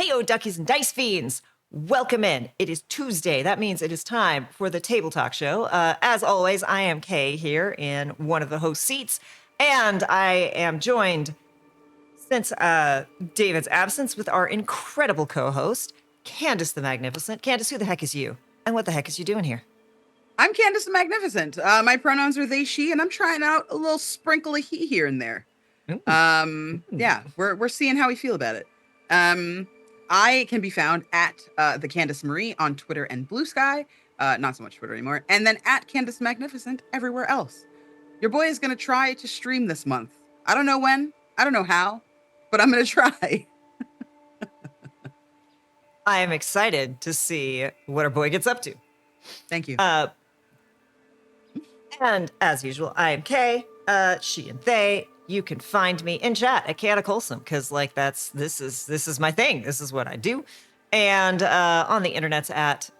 Heyo, duckies and dice fiends. Welcome in. It is Tuesday. That means it is time for the Table Talk Show. As always, I am Kay here in one of the host seats, and I am joined, since David's absence, with our incredible co-host, Candace the Magnificent. Candace, who the heck is you? And what the heck is you doing here? I'm Candace the Magnificent. My pronouns are they, she, and I'm trying out a little sprinkle of he here and there. Yeah, we're seeing how we feel about it. I can be found at the Candace Marie on Twitter and Blue Sky. Not so much Twitter anymore. And then at Candace Magnificent everywhere else. Your boy is gonna try to stream this month. I don't know when, I don't know how, but I'm gonna try. I am excited to see what our boy gets up to. Thank you. And as usual, I am Kay, she and they. You can find me in chat at Chaotic Wholesome, because this is my thing. This is what I do. And on the internet's at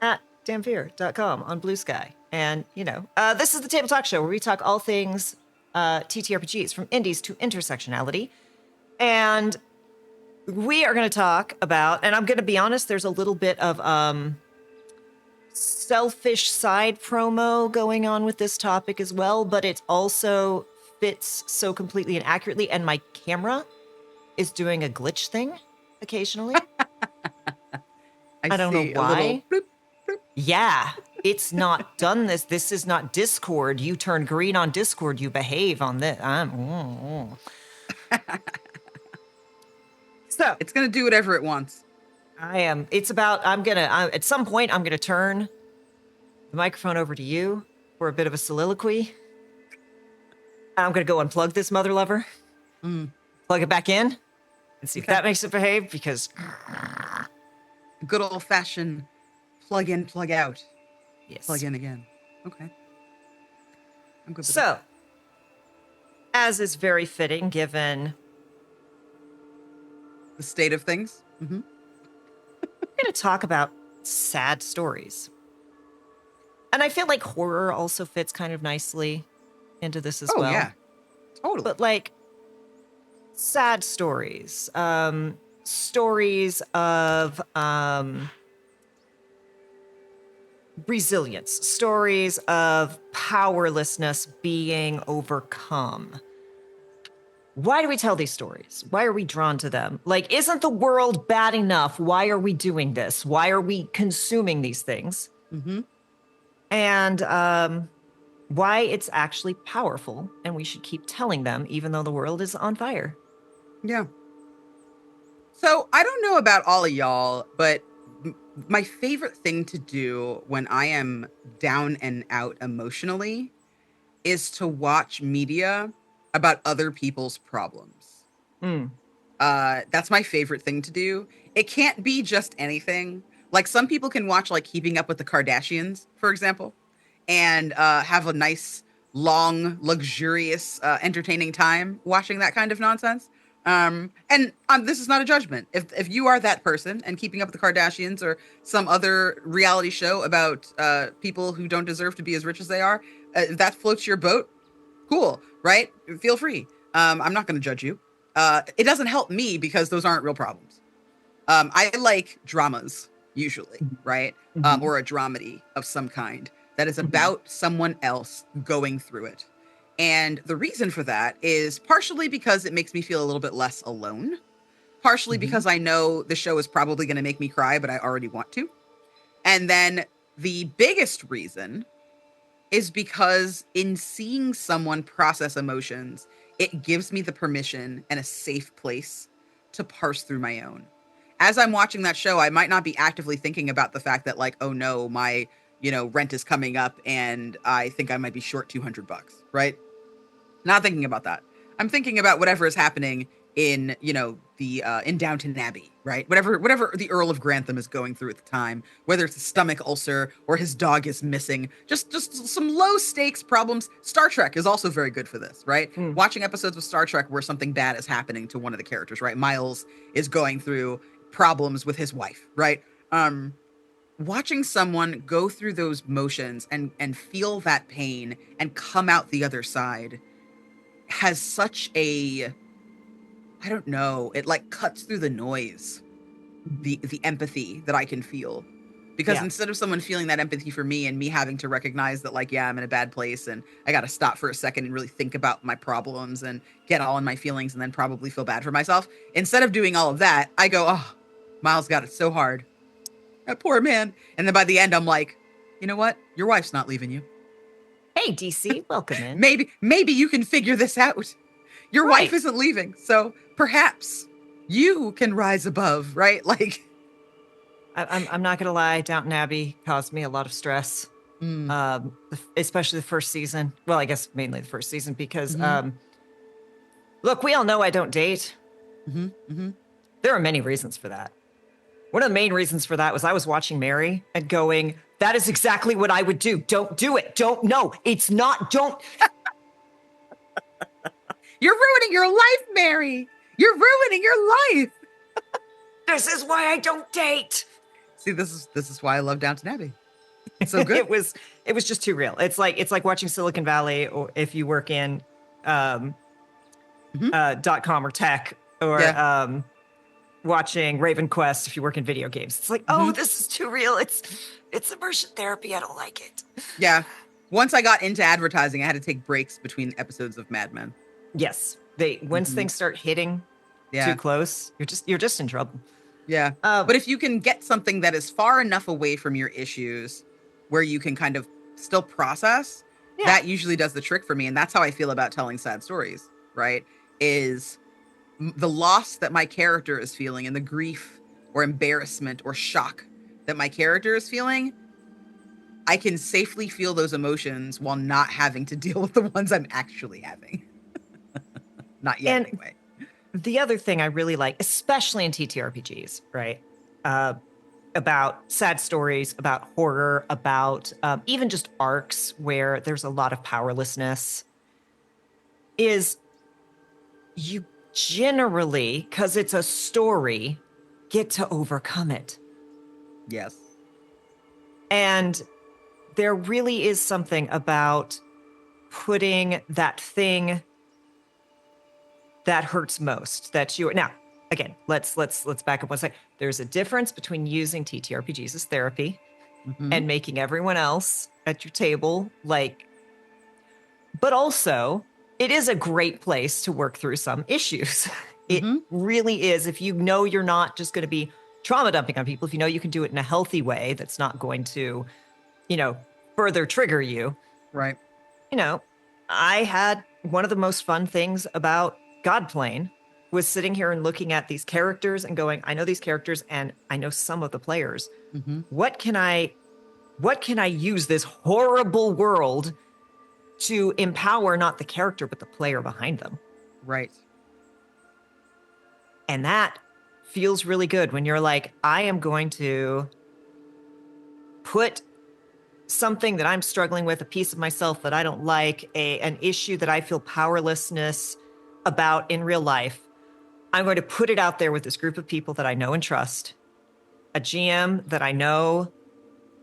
damnfear.com on Blue Sky. And, this is the Table Talk Show where we talk all things TTRPGs, from indies to intersectionality. And we are going to talk about, and I'm going to be honest, there's a little bit of selfish side promo going on with this topic as well, but it also fits so completely and accurately, and my camera is doing a glitch thing occasionally. I don't know why. Bloop, bloop. Yeah, it's not done this. This is not Discord. You turn green on Discord, you behave on this. So It's gonna do whatever it wants. at some point, I'm gonna turn the microphone over to you for a bit of a soliloquy. I'm gonna go unplug this mother lover, plug it back in, and see if that makes it behave, because Good old fashioned plug in, plug out. yes. Plug in again. Okay. I'm good with So, as is very fitting given the state of things. Mm-hmm. we're going to talk about sad stories. And I feel like horror also fits kind of nicely into this as well. Yeah, totally. But like sad stories, stories of resilience, stories of powerlessness being overcome. Why do we tell these stories? Why are we drawn to them? Like, isn't the world bad enough? Why are we doing this? Why are we consuming these things? Mm-hmm. And why it's actually powerful, and we should keep telling them even though the world is on fire. Yeah. So I don't know about all of y'all, but my favorite thing to do when I am down and out emotionally is to watch media about other people's problems. That's my favorite thing to do. It can't be just anything. Like, some people can watch like Keeping Up with the Kardashians, for example, and have a nice, long, luxurious, entertaining time watching that kind of nonsense. This is not a judgment. If you are that person and Keeping Up with the Kardashians or some other reality show about people who don't deserve to be as rich as they are, if that floats your boat, cool, right? Feel free. I'm not going to judge you. It doesn't help me because those aren't real problems. I like dramas usually, right? Or a dramedy of some kind that is about someone else going through it. And the reason for that is partially because it makes me feel a little bit less alone, partially because I know the show is probably going to make me cry, but I already want to. And then the biggest reason is because in seeing someone process emotions, it gives me the permission and a safe place to parse through my own. As I'm watching that show, I might not be actively thinking about the fact that, like, oh no, my, rent is coming up and I think I might be short $200, right? Not thinking about that. I'm thinking about whatever is happening in, in Downton Abbey, right? Whatever the Earl of Grantham is going through at the time, whether it's a stomach ulcer or his dog is missing, just some low stakes problems. Star Trek is also very good for this, right? Watching episodes of Star Trek where something bad is happening to one of the characters, right? Miles is going through problems with his wife, right? Watching someone go through those motions and feel that pain and come out the other side has such a I don't know, it like cuts through the noise, the empathy that I can feel. Because Yeah. instead of someone feeling that empathy for me and me having to recognize that, like, yeah, I'm in a bad place and I got to stop for a second and really think about my problems and get all in my feelings and then probably feel bad for myself. Instead of doing all of that, I go, oh, Miles got it so hard. That poor man. And then by the end, I'm like, you know what? Your wife's not leaving you. Hey, DC, welcome in. Maybe you can figure this out. Your wife Right. isn't leaving. So perhaps you can rise above, right? Like, I'm not gonna lie, Downton Abbey caused me a lot of stress. mm, Especially the first season. Well, I guess mainly the first season because mhm, look, we all know I don't date. mhm, mhm. There are many reasons for that. One of the main reasons for that was I was watching Mary and going, that is exactly what I would do. Don't do it. Don't, no, it's not, don't. You're ruining your life, Mary. You're ruining your life. This is why I don't date. See, this is why I love Downton Abbey. It's so good. it was just too real. It's like watching Silicon Valley, or if you work in Mhm. .com or tech, or Yeah. watching Raven Quest if you work in video games. It's like, oh, this is too real. It's immersion therapy. I don't like it. Yeah. Once I got into advertising, I had to take breaks between episodes of Mad Men. Yes, once Mhm. things start hitting too Yeah. close, you're just in trouble. Yeah. Um, But if you can get something that is far enough away from your issues where you can kind of still process, yeah, that usually does the trick for me. And that's how I feel about telling sad stories, right? Is the loss that my character is feeling and the grief or embarrassment or shock that my character is feeling, I can safely feel those emotions while not having to deal with the ones I'm actually having. Not yet, and anyway. the other thing I really like, especially in TTRPGs, right? Uh, about sad stories, about horror, about even just arcs where there's a lot of powerlessness, is you generally, because it's a story, get to overcome it. Yes. And there really is something about putting that thing that hurts most that you now again, let's back up one second. There's a difference between using TTRPGs as therapy Hmm. and making everyone else at your table like, but also it is a great place to work through some issues. It Hmm. really is. If you know you're not just going to be trauma dumping on people, if you know you can do it in a healthy way that's not going to, you know, further trigger you. Right. You know, I had one of the most fun things about Godplane was sitting here and looking at these characters and going, I know these characters and I know some of the players. Hmm. What can I use this horrible world to empower not the character but the player behind them? Right. And that feels really good when you're like, I am going to put something that I'm struggling with, a piece of myself that I don't like, an issue that I feel powerlessness about in real life. I'm going to put it out there with this group of people that I know and trust, a GM that I know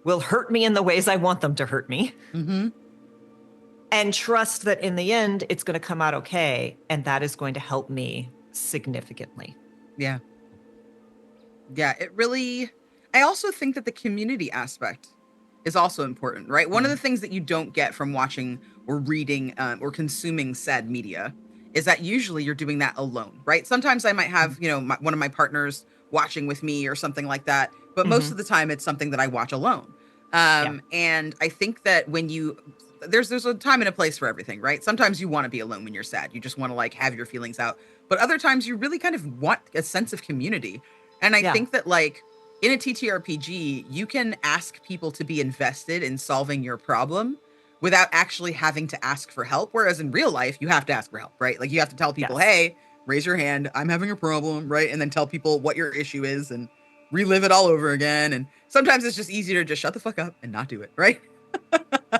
will hurt me in the ways I want them to hurt me, Hmm. and trust that in the end, it's going to come out okay. And that is going to help me significantly. Yeah. Yeah. It really, I also think that the community aspect is also important, right? One of the things that you don't get from watching or reading or consuming sad media is that usually you're doing that alone, right? Sometimes I might have, one of my partners watching with me or something like that, but most Mm-hmm. of the time it's something that I watch alone. Yeah. And I think that when there's a time and a place for everything, right? Sometimes you want to be alone when you're sad. You just want to like have your feelings out. But other times you really kind of want a sense of community. And I Yeah. think that like in a TTRPG, you can ask people to be invested in solving your problem without actually having to ask for help. Whereas in real life, you have to ask for help, right? Like you have to tell people, Yes. hey, raise your hand. I'm having a problem, right? And then tell people what your issue is and relive it all over again. And sometimes it's just easier to just shut the fuck up and not do it, right? Yeah.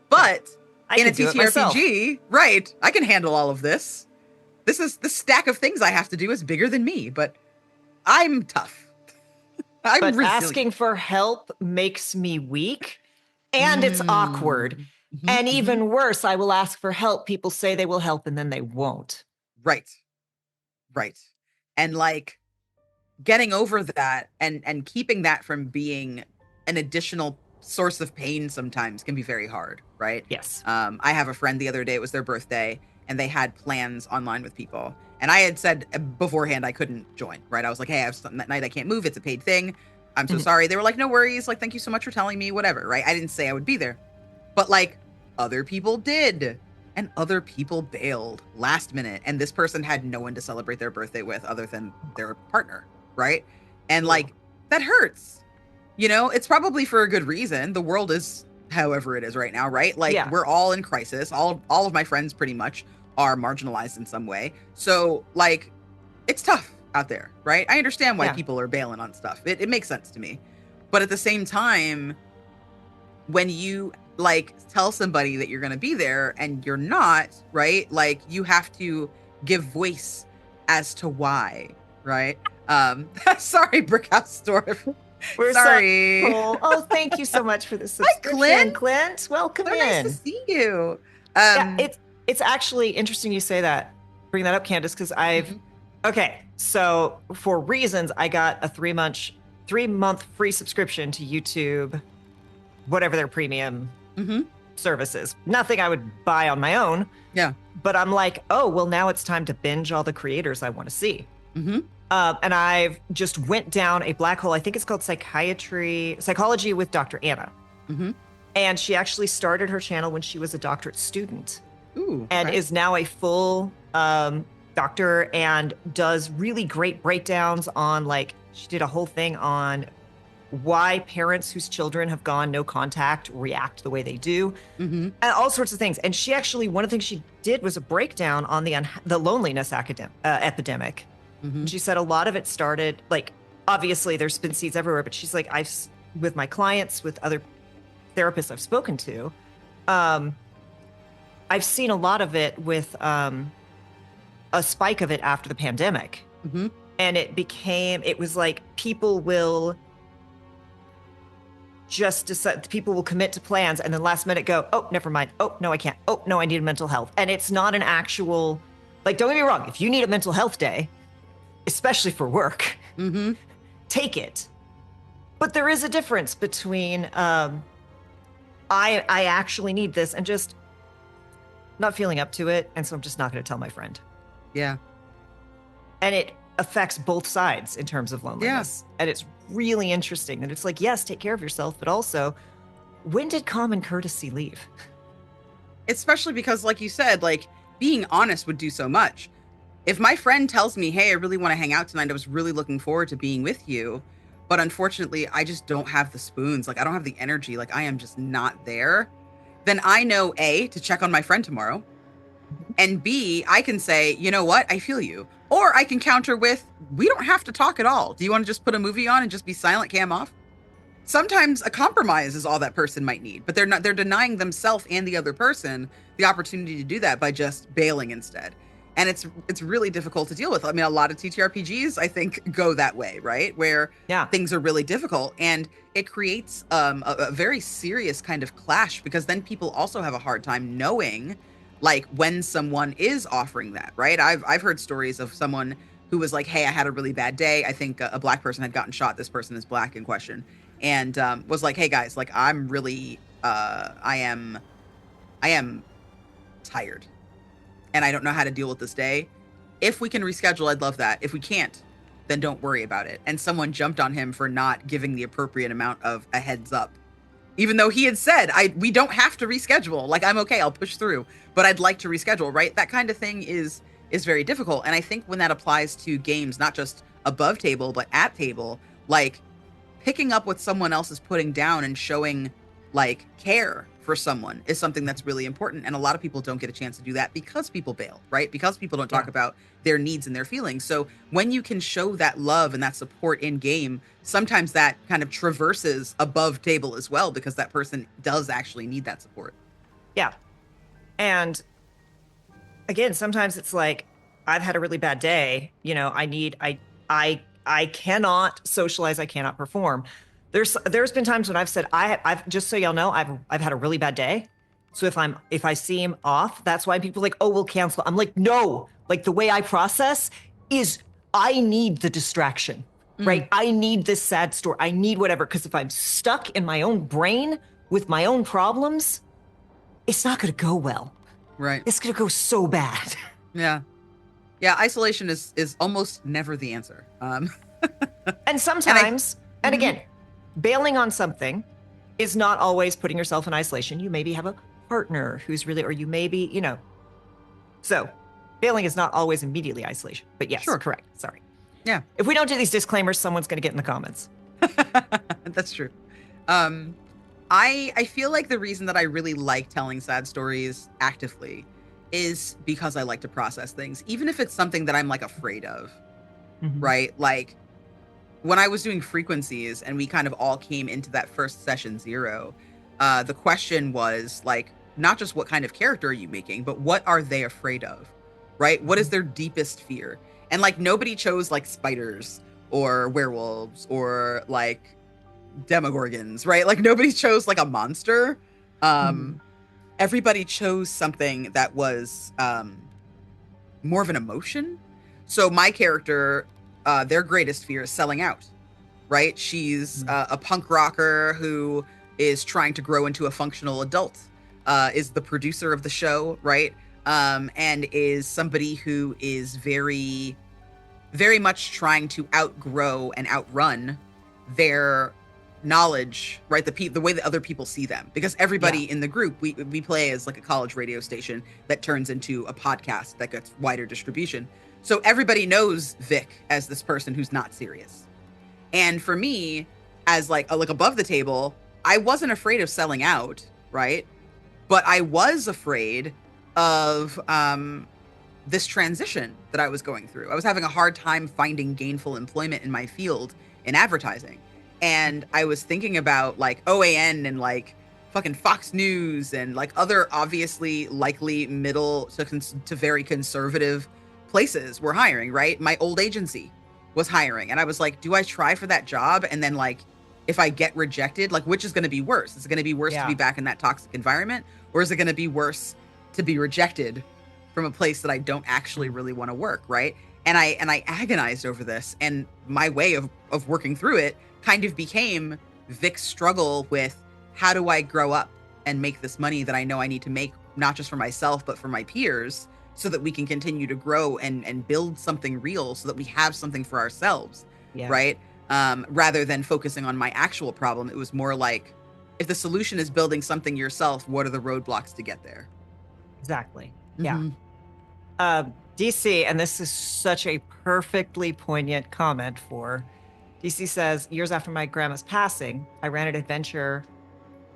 But I in a could do it myself. TTRPG, right, I can handle all of this. The stack of things I have to do is bigger than me, but I'm tough. I'm But resilient. asking for help makes me weak and it's awkward. Mm. Mhm, And mhm. even worse, I will ask for help. People say they will help and then they won't. Right. Right. And like getting over that and keeping that from being an additional source of pain sometimes can be very hard, right? Yes. I have a friend the other day, it was their birthday, and they had plans online with people. And I had said beforehand I couldn't join, right? I was like, hey, I have something that night, I can't move. It's a paid thing. I'm so Mhm. sorry. They were like, no worries. Like, thank you so much for telling me, whatever, right? I didn't say I would be there. But like other people did. And other people bailed last minute. And this person had no one to celebrate their birthday with other than their partner, right? And Ooh. like that hurts. You know, it's probably for a good reason. The world is however it is right now, right? Like Yeah. we're all in crisis. All of my friends pretty much are marginalized in some way. So like it's tough out there, right? I understand why Yeah. people are bailing on stuff. It makes sense to me. But at the same time, when you like tell somebody that you're going to be there and you're not, right? Like you have to give voice as to why, right? Sorry, Brickhouse Store. We're sorry, Sorry. Nicole. Oh, thank you so much for the Hi, subscription, Clint. Clint. Welcome So nice to in. see you. Yeah, it's actually interesting you say that. Bring that up, Candace, because Mhm, okay. So for reasons, I got a 3-month free subscription to YouTube, whatever their premium mhm. service is. Nothing I would buy on my own, Yeah. but I'm like, oh, well, now it's time to binge all the creators I want to see. Mhm, And I've just went down a black hole. I think it's called psychology with Dr. Anna. mhm. And she actually started her channel when she was a doctorate student Ooh, and okay. is now a full doctor and does really great breakdowns on like, she did a whole thing on why parents whose children have gone no contact react the way they do Mhm, and all sorts of things. And she actually, one of the things she did was a breakdown on the loneliness epidemic. And mhm, she said a lot of it started like, obviously there's been seeds everywhere, but she's like, with my clients, with other therapists I've spoken to, um, I've seen a lot of it with a spike of it after the pandemic. mhm. And it was like people will just decide, people will commit to plans and then last minute go, oh, never mind. Oh, no, I can't. Oh, no, I need mental health. And it's not an actual, like, don't get me wrong. If you need a mental health day, especially for work, Mhm. take it. But there is a difference between I actually need this and just not feeling up to it, and so I'm just not going to tell my friend. Yeah. And it affects both sides in terms of Yeah. loneliness. And it's really interesting that it's like, yes, take care of yourself, but also, when did common courtesy leave? Especially because like you said, like being honest would do so much. If my friend tells me, "Hey, I really want to hang out tonight. I was really looking forward to being with you, but unfortunately, I just don't have the spoons. Like I don't have the energy. Like I am just not there." Then I know A, to check on my friend tomorrow, and B, I can say, "You know what? I feel you." Or I can counter with, "We don't have to talk at all. Do you want to just put a movie on and just be silent, cam off?" Sometimes a compromise is all that person might need, but they're denying themselves and the other person the opportunity to do that by just bailing instead. And it's really difficult to deal with. I mean, a lot of TTRPGs I think go that way, right? Where Yeah. things are really difficult and it creates a very serious kind of clash because then people also have a hard time knowing like when someone is offering that, right? I've heard stories of someone who was like, "Hey, I had a really bad day. I think a black person had gotten shot. This person is black in question." And was like, "Hey guys, like I'm really I am tired and I don't know how to deal with this day. If we can reschedule, I'd love that. If we can't, then don't worry about it." And someone jumped on him for not giving the appropriate amount of a heads up. Even though he had said, we don't have to reschedule. Like I'm okay, I'll push through, but I'd like to reschedule, right? That kind of thing is very difficult. And I think when that applies to games, not just above table, but at table, like picking up what someone else is putting down and showing like care for someone is something that's really important. And a lot of people don't get a chance to do that because people bail, right? Because people don't talk Yeah. about their needs and their feelings. So when you can show that love and that support in game, sometimes that kind of traverses above table as well because that person does actually need that support. Yeah. And again, sometimes it's like, I've had a really bad day. I cannot socialize. I cannot perform. There's been times when I've said, I've just so y'all know, I've had a really bad day. So if I seem off, that's why people are like, oh, we'll cancel. I'm like, no, like the way I process, is I need the distraction, right? I need this sad story. I need whatever, because if I'm stuck in my own brain with my own problems, it's not going to go well. Right. It's going to go so bad. Yeah. Yeah. Isolation is almost never the answer. And sometimes, and Mhm. again, bailing on something is not always putting yourself in isolation. You maybe have a partner who's really, or you maybe, so bailing is not always immediately isolation. But yes, Sure. correct. Sorry. Yeah. If we don't do these disclaimers, someone's going to get in the comments. That's true. I feel like the reason that I really like telling sad stories actively is because I like to process things, even if it's something that I'm like afraid of, right? Like when I was doing frequencies and we kind of all came into that first session 0, the question was like, not just what kind of character are you making, but what are they afraid of, right? What is their deepest fear? And like nobody chose like spiders or werewolves or like demogorgons, right? Like nobody chose like a monster. Everybody chose something that was more of an emotion. So my character, their greatest fear is selling out, right? She's a punk rocker who is trying to grow into a functional adult, is the producer of the show, right? And is somebody who is very, very much trying to outgrow and outrun their knowledge, right? The way that other people see them, because everybody in the group, we play as like a college radio station that turns into a podcast that gets wider distribution. So everybody knows Vic as this person who's not serious. And for me, as like above the table, I wasn't afraid of selling out, right? But I was afraid of this transition that I was going through. I was having a hard time finding gainful employment in my field in advertising. And I was thinking about like OAN and like fucking Fox News and like other obviously likely middle to very conservative places were hiring, right? My old agency was hiring. And I was like, do I try for that job? And then like, if I get rejected, like which is going to be worse? Is it going to be worse to be back in that toxic environment? Or is it going to be worse to be rejected from a place that I don't actually really want to work, right? And I agonized over this, and my way of working through it kind of became Vic's struggle with how do I grow up and make this money that I know I need to make, not just for myself, but for my peers, so that we can continue to grow and build something real so that we have something for ourselves, right? Rather than focusing on my actual problem, it was more like, if the solution is building something yourself, what are the roadblocks to get there? Exactly. Yeah. DC, and this is such a perfectly poignant comment for DC says, years after my grandma's passing, I ran an adventure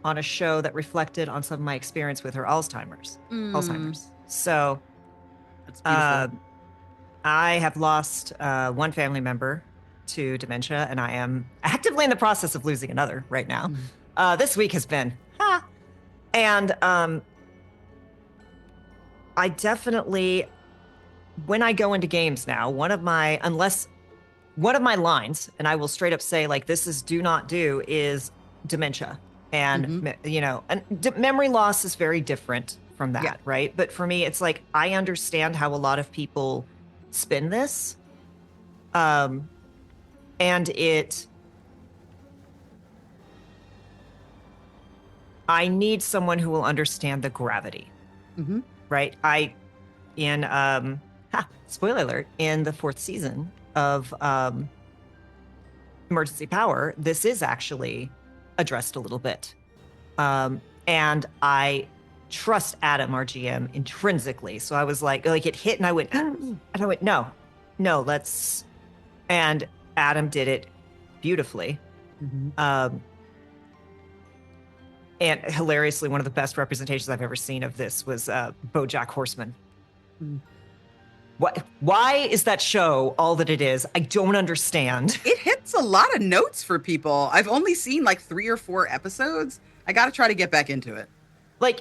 on a show that reflected on some of my experience with her Alzheimer's. So that's beautiful. I have lost one family member to dementia, and I am actively in the process of losing another right now. This week has been, and I definitely, when I go into games now, one of my lines, and I will straight up say, like, this is do not do, is dementia. And, memory loss is very different from that, right? But for me, it's like, I understand how a lot of people spin this. And I need someone who will understand the gravity, right? Spoiler alert, in the 4th season of Emergency Power, this is actually addressed a little bit. And I trust Adam, our GM, intrinsically. So I was like it hit and I went, no, let's, and Adam did it beautifully. And hilariously, one of the best representations I've ever seen of this was BoJack Horseman. Why is that show all that it is? I don't understand. It hits a lot of notes for people. I've only seen like 3 or 4 episodes. I got to try to get back into it. Like,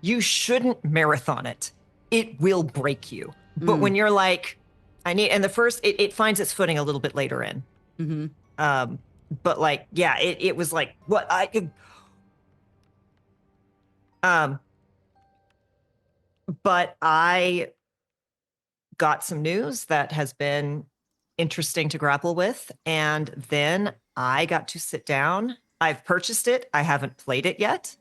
you shouldn't marathon it. It will break you. But when you're like, and the first, it finds its footing a little bit later in. But like, yeah, it was like, what I could, but got some news that has been interesting to grapple with. And then I got to sit down. I've purchased it. I haven't played it yet,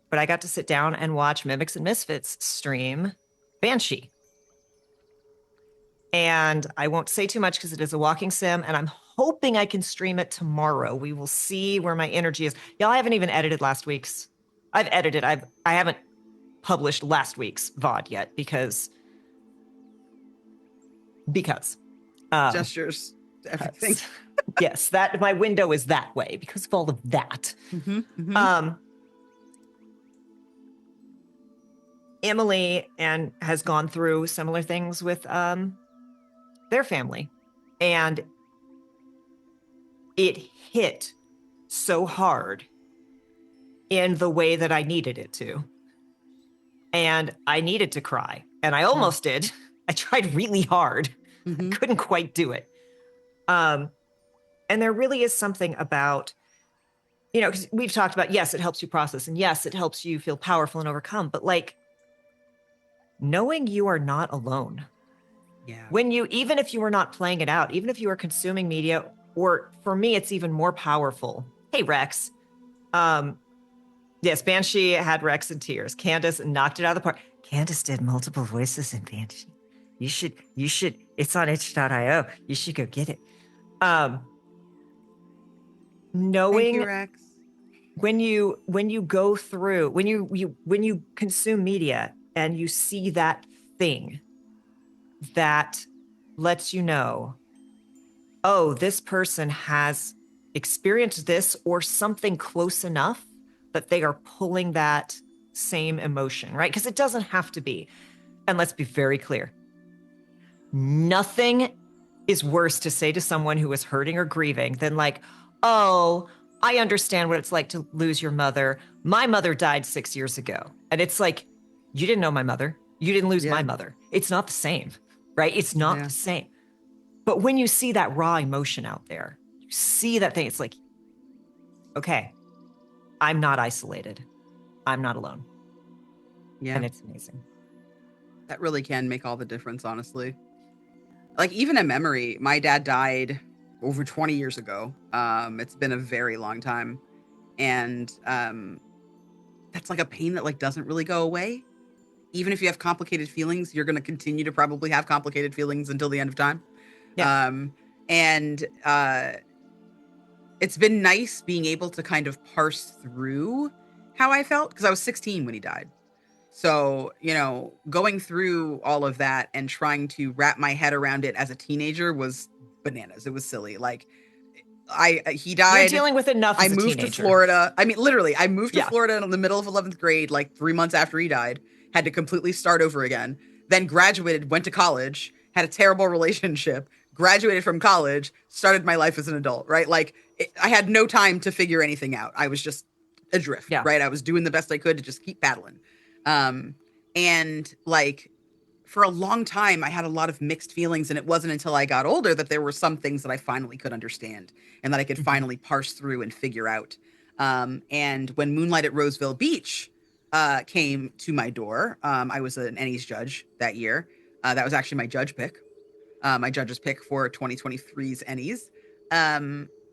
but I got to sit down and watch Mimics and Misfits stream Banshee. And I won't say too much because it is a walking sim, and I'm hoping I can stream it tomorrow. We will see where my energy is. Y'all, I haven't even edited last week's. I've edited. I haven't published last week's VOD yet because Gestures, everything. yes, that my window is that way because of all of that. Emily and has gone through similar things with their family, and it hit so hard in the way that I needed it to. And I needed to cry, and I almost did. I tried really hard. I couldn't quite do it. And there really is something about, because we've talked about, yes, it helps you process, and yes, it helps you feel powerful and overcome, but like knowing you are not alone. Yeah. Even if you are not playing it out, even if you are consuming media, or for me, it's even more powerful. Hey, Rex. Yes, Banshee had Rex in tears. Candace knocked it out of the park. Candace did multiple voices in Banshee. You should, it's on itch.io. You should go get it. Knowing Thank you, Rex. when you go through, when you consume media and you see that thing that lets you know, oh, this person has experienced this or something close enough that they are pulling that same emotion, right? Because it doesn't have to be. And let's be very clear. Nothing is worse to say to someone who is hurting or grieving than like, oh, I understand what it's like to lose your mother. My mother died 6 years ago. And it's like, you didn't know my mother. You didn't lose my mother. It's not the same, right? It's not the same. But when you see that raw emotion out there, you see that thing, it's like, okay, I'm not isolated. I'm not alone. Yeah. And it's amazing. That really can make all the difference, honestly. Like, even a memory, my dad died over 20 years ago. It's been a very long time. And that's like a pain that like doesn't really go away. Even if you have complicated feelings, you're going to continue to probably have complicated feelings until the end of time. Yeah. And it's been nice being able to kind of parse through how I felt, because I was 16 when he died. So, going through all of that and trying to wrap my head around it as a teenager was bananas. It was silly. Like, he died. You're dealing with enough as I a moved teenager. to Florida. I mean, literally, I moved to Florida in the middle of 11th grade, like 3 months after he died, had to completely start over again, then graduated, went to college, had a terrible relationship, graduated from college, started my life as an adult, right? Like, I had no time to figure anything out. I was just adrift, right? I was doing the best I could to just keep paddling. And like, for a long time, I had a lot of mixed feelings, and it wasn't until I got older that there were some things that I finally could understand and that I could finally parse through and figure out. And when Moonlight at Roseville Beach came to my door, I was an Ennies judge that year. That was actually my judge pick, my judge's pick for 2023's Ennies.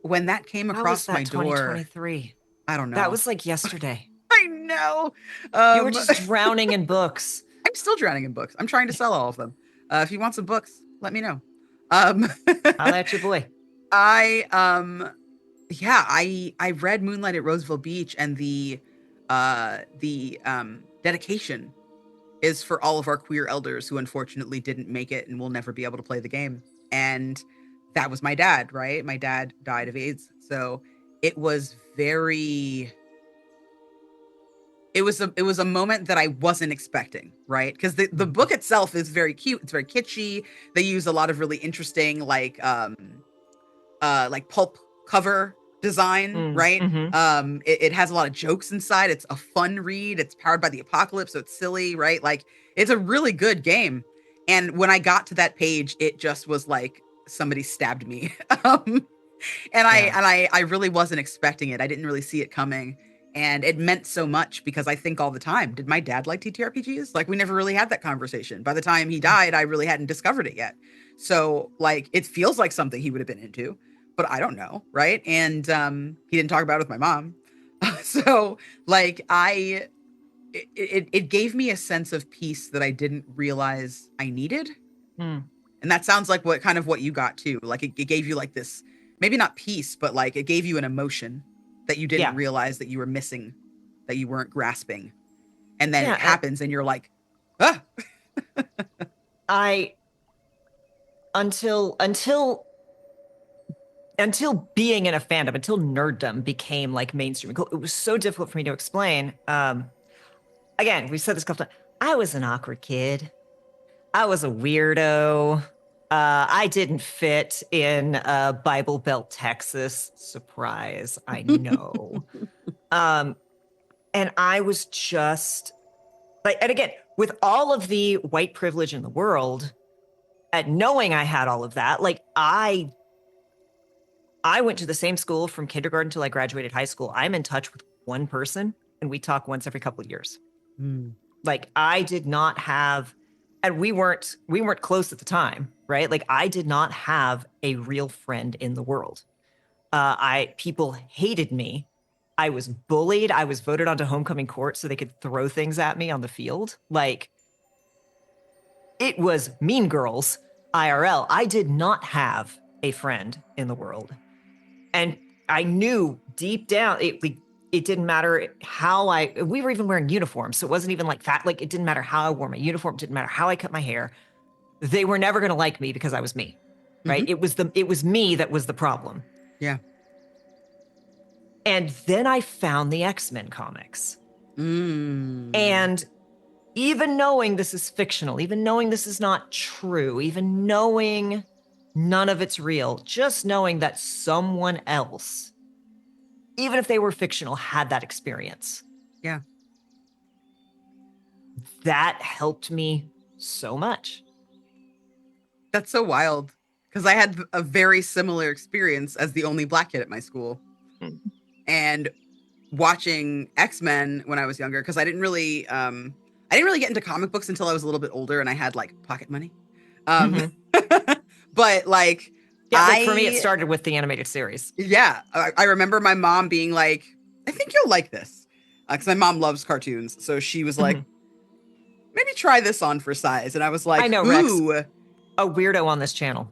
When that came across my door, 2023. I don't know. That was like yesterday. I know. You were just drowning in books. I'm still drowning in books. I'm trying to sell all of them. If you want some books, let me know. I'll let your boy. I read Moonlight at Roseville Beach, and the dedication is for all of our queer elders who unfortunately didn't make it and will never be able to play the game. And that was my dad, right? My dad died of AIDS. So it was it was a moment that I wasn't expecting, right? Because the book itself is very cute. It's very kitschy. They use a lot of really interesting like pulp cover design, right? It has a lot of jokes inside. It's a fun read. It's powered by the apocalypse, so it's silly, right? Like, it's a really good game. And when I got to that page, it just was like somebody stabbed me. And I really wasn't expecting it. I didn't really see it coming. And it meant so much because I think all the time, did my dad like TTRPGs? Like, we never really had that conversation. By the time he died, I really hadn't discovered it yet. So, like, it feels like something he would have been into, but I don't know, right? And he didn't talk about it with my mom. So, like, it gave me a sense of peace that I didn't realize I needed. Mm. And that sounds like what you got too. Like, it gave you like this, maybe not peace, but like it gave you an emotion that you didn't Yeah. realize that you were missing, that you weren't grasping. And then it Yeah. happens and you're like, ah. I until being in a fandom, until nerddom became like mainstream, it was so difficult for me to explain. Again, we said this a couple times. I was an awkward kid. I was a weirdo. I didn't fit in Bible Belt, Texas. Surprise, I know. And I was just like, and again, with all of the white privilege in the world, and knowing I had all of that, like I went to the same school from kindergarten till I graduated high school. I'm in touch with one person, and we talk once every couple of years. Mm. Like I did not have, and we weren't close at the time, right? Like I did not have a real friend in the world. People hated me. I was bullied. I was voted onto homecoming court so they could throw things at me on the field. Like it was Mean Girls IRL. I did not have a friend in the world. And I knew deep down it didn't matter how we were even wearing uniforms. So it wasn't even like fat, like it didn't matter how I wore my uniform, it didn't matter how I cut my hair. They were never going to like me because I was me. Right? Mhm. It was me that was the problem. Yeah. And then I found the X-Men comics. Mm. And even knowing this is fictional, even knowing this is not true, even knowing none of it's real, just knowing that someone else, even if they were fictional, had that experience, Yeah. that helped me so much. That's so wild. Because I had a very similar experience as the only black kid at my school. Mm. And watching X-Men when I was younger, because I didn't really get into comic books until I was a little bit older and I had like pocket money. Um Mhm. but like Yeah, like for me, it I started with the animated series. yeah, I remember my mom being like, I think you'll like this. Because my mom loves cartoons. So she was like, Mhm. maybe try this on for size. And I was I like, know, Rex, who? a weirdo on this channel.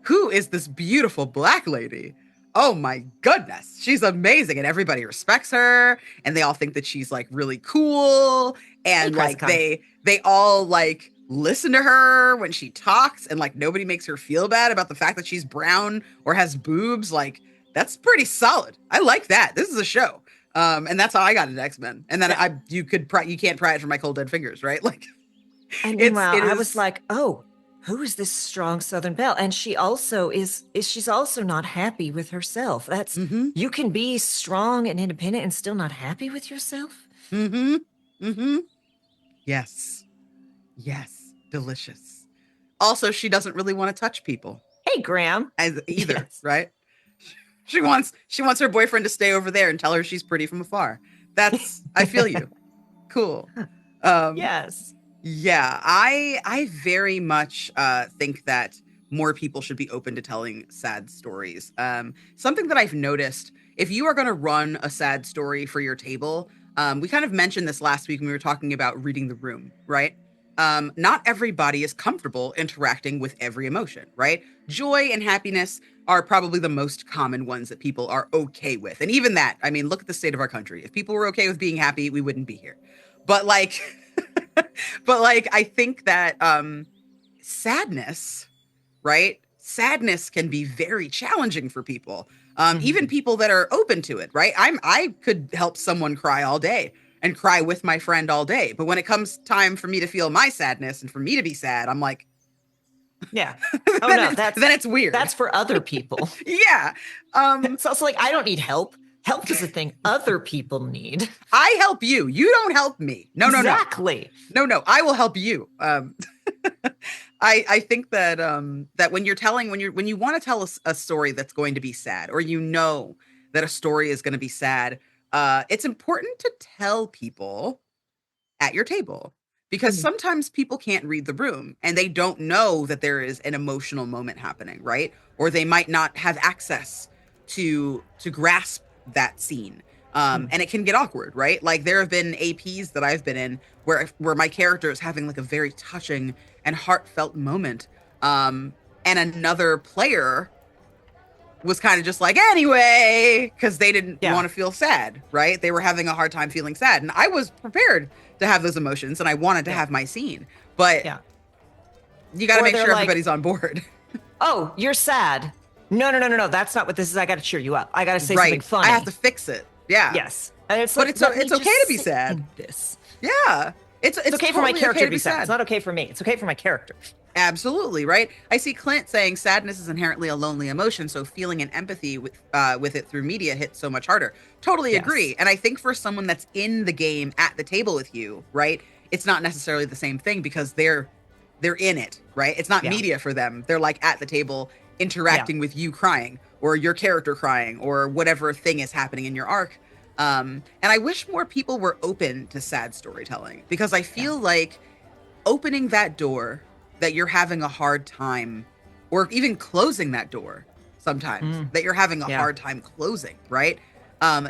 Who is this beautiful black lady? Oh my goodness, she's amazing, and everybody respects her, and they all think that she's like really cool, Hey, and like Chrysicon. they all like listen to her when she talks, and like nobody makes her feel bad about the fact that she's brown or has boobs. Like that's pretty solid. I like that. This is a show. And that's how I got into X-Men. And then Yeah. you can't pry it from my cold dead fingers, right? Like And meanwhile, it I was is. like, oh, who is this strong Southern belle? And she also is she's also not happy with herself. That's Mm-hmm. you can be strong and independent and still not happy with yourself. Mm-hmm. Mm-hmm. Yes. Yes. Delicious. Also, she doesn't really want to touch people Hey, Graham. as either, Yes. right? She wants her boyfriend to stay over there and tell her she's pretty from afar. That's I feel you. Cool. Um Yes. yeah, I very much think that more people should be open to telling sad stories. Something that I've noticed, if you are going to run a sad story for your table, we kind of mentioned this last week when we were talking about reading the room, right? Not everybody is comfortable interacting with every emotion, right? Joy and happiness are probably the most common ones that people are okay with. And even that, I mean, look at the state of our country. If people were okay with being happy, we wouldn't be here. But like but like I think that sadness, right? Sadness can be very challenging for people. Even Mhm. people that are open to it, right? I could help someone cry all day and cry with my friend all day. But when it comes time for me to feel my sadness and for me to be sad, I'm like, Yeah. Oh no, then it's weird. that's for other people. Yeah. Um, It's also like I don't need help. Help is a thing other people need. I help you. You don't help me. No, no, no. Exactly. No, no. I will help you. I think that that when you want to tell a story that's going to be sad, or you know that a story is going to be sad, it's important to tell people at your table, because Mhm. sometimes people can't read the room and they don't know that there is an emotional moment happening, right? Or they might not have access to grasp that scene. Mm. And it can get awkward, right? Like there have been APs that I've been in where my character is having like a very touching and heartfelt moment. And another player was kind of just like, anyway, because they didn't Yeah. want to feel sad, right? They were having a hard time feeling sad. And I was prepared to have those emotions and I wanted to Yeah. have my scene. But Yeah. you got to Or make they're sure like, everybody's on board. oh, you're sad. No, no, no, no, no. That's not what this is. I got to cheer you up. I got to say something Right. I have funny. to fix it. Yeah. Yes. And it's But like, let me it's okay just to be sit sad. in this. Yeah. It's It's okay for my totally character okay to be sad. It's not okay for me. It's okay for my character. Absolutely, right? I see Clint saying sadness is inherently a lonely emotion, so feeling an empathy with it through media hits so much harder. Totally Yes. agree. And I think for someone that's in the game at the table with you, right? It's not necessarily the same thing because they're in it, right? It's not Yeah. media for them. They're like at the table Yeah. interacting with you crying or your character crying or whatever thing is happening in your arc. And I wish more people were open to sad storytelling because I Yeah. feel like opening that door that you're having a hard time, or even closing that door sometimes Mm. that you're having a Yeah. hard time closing, right?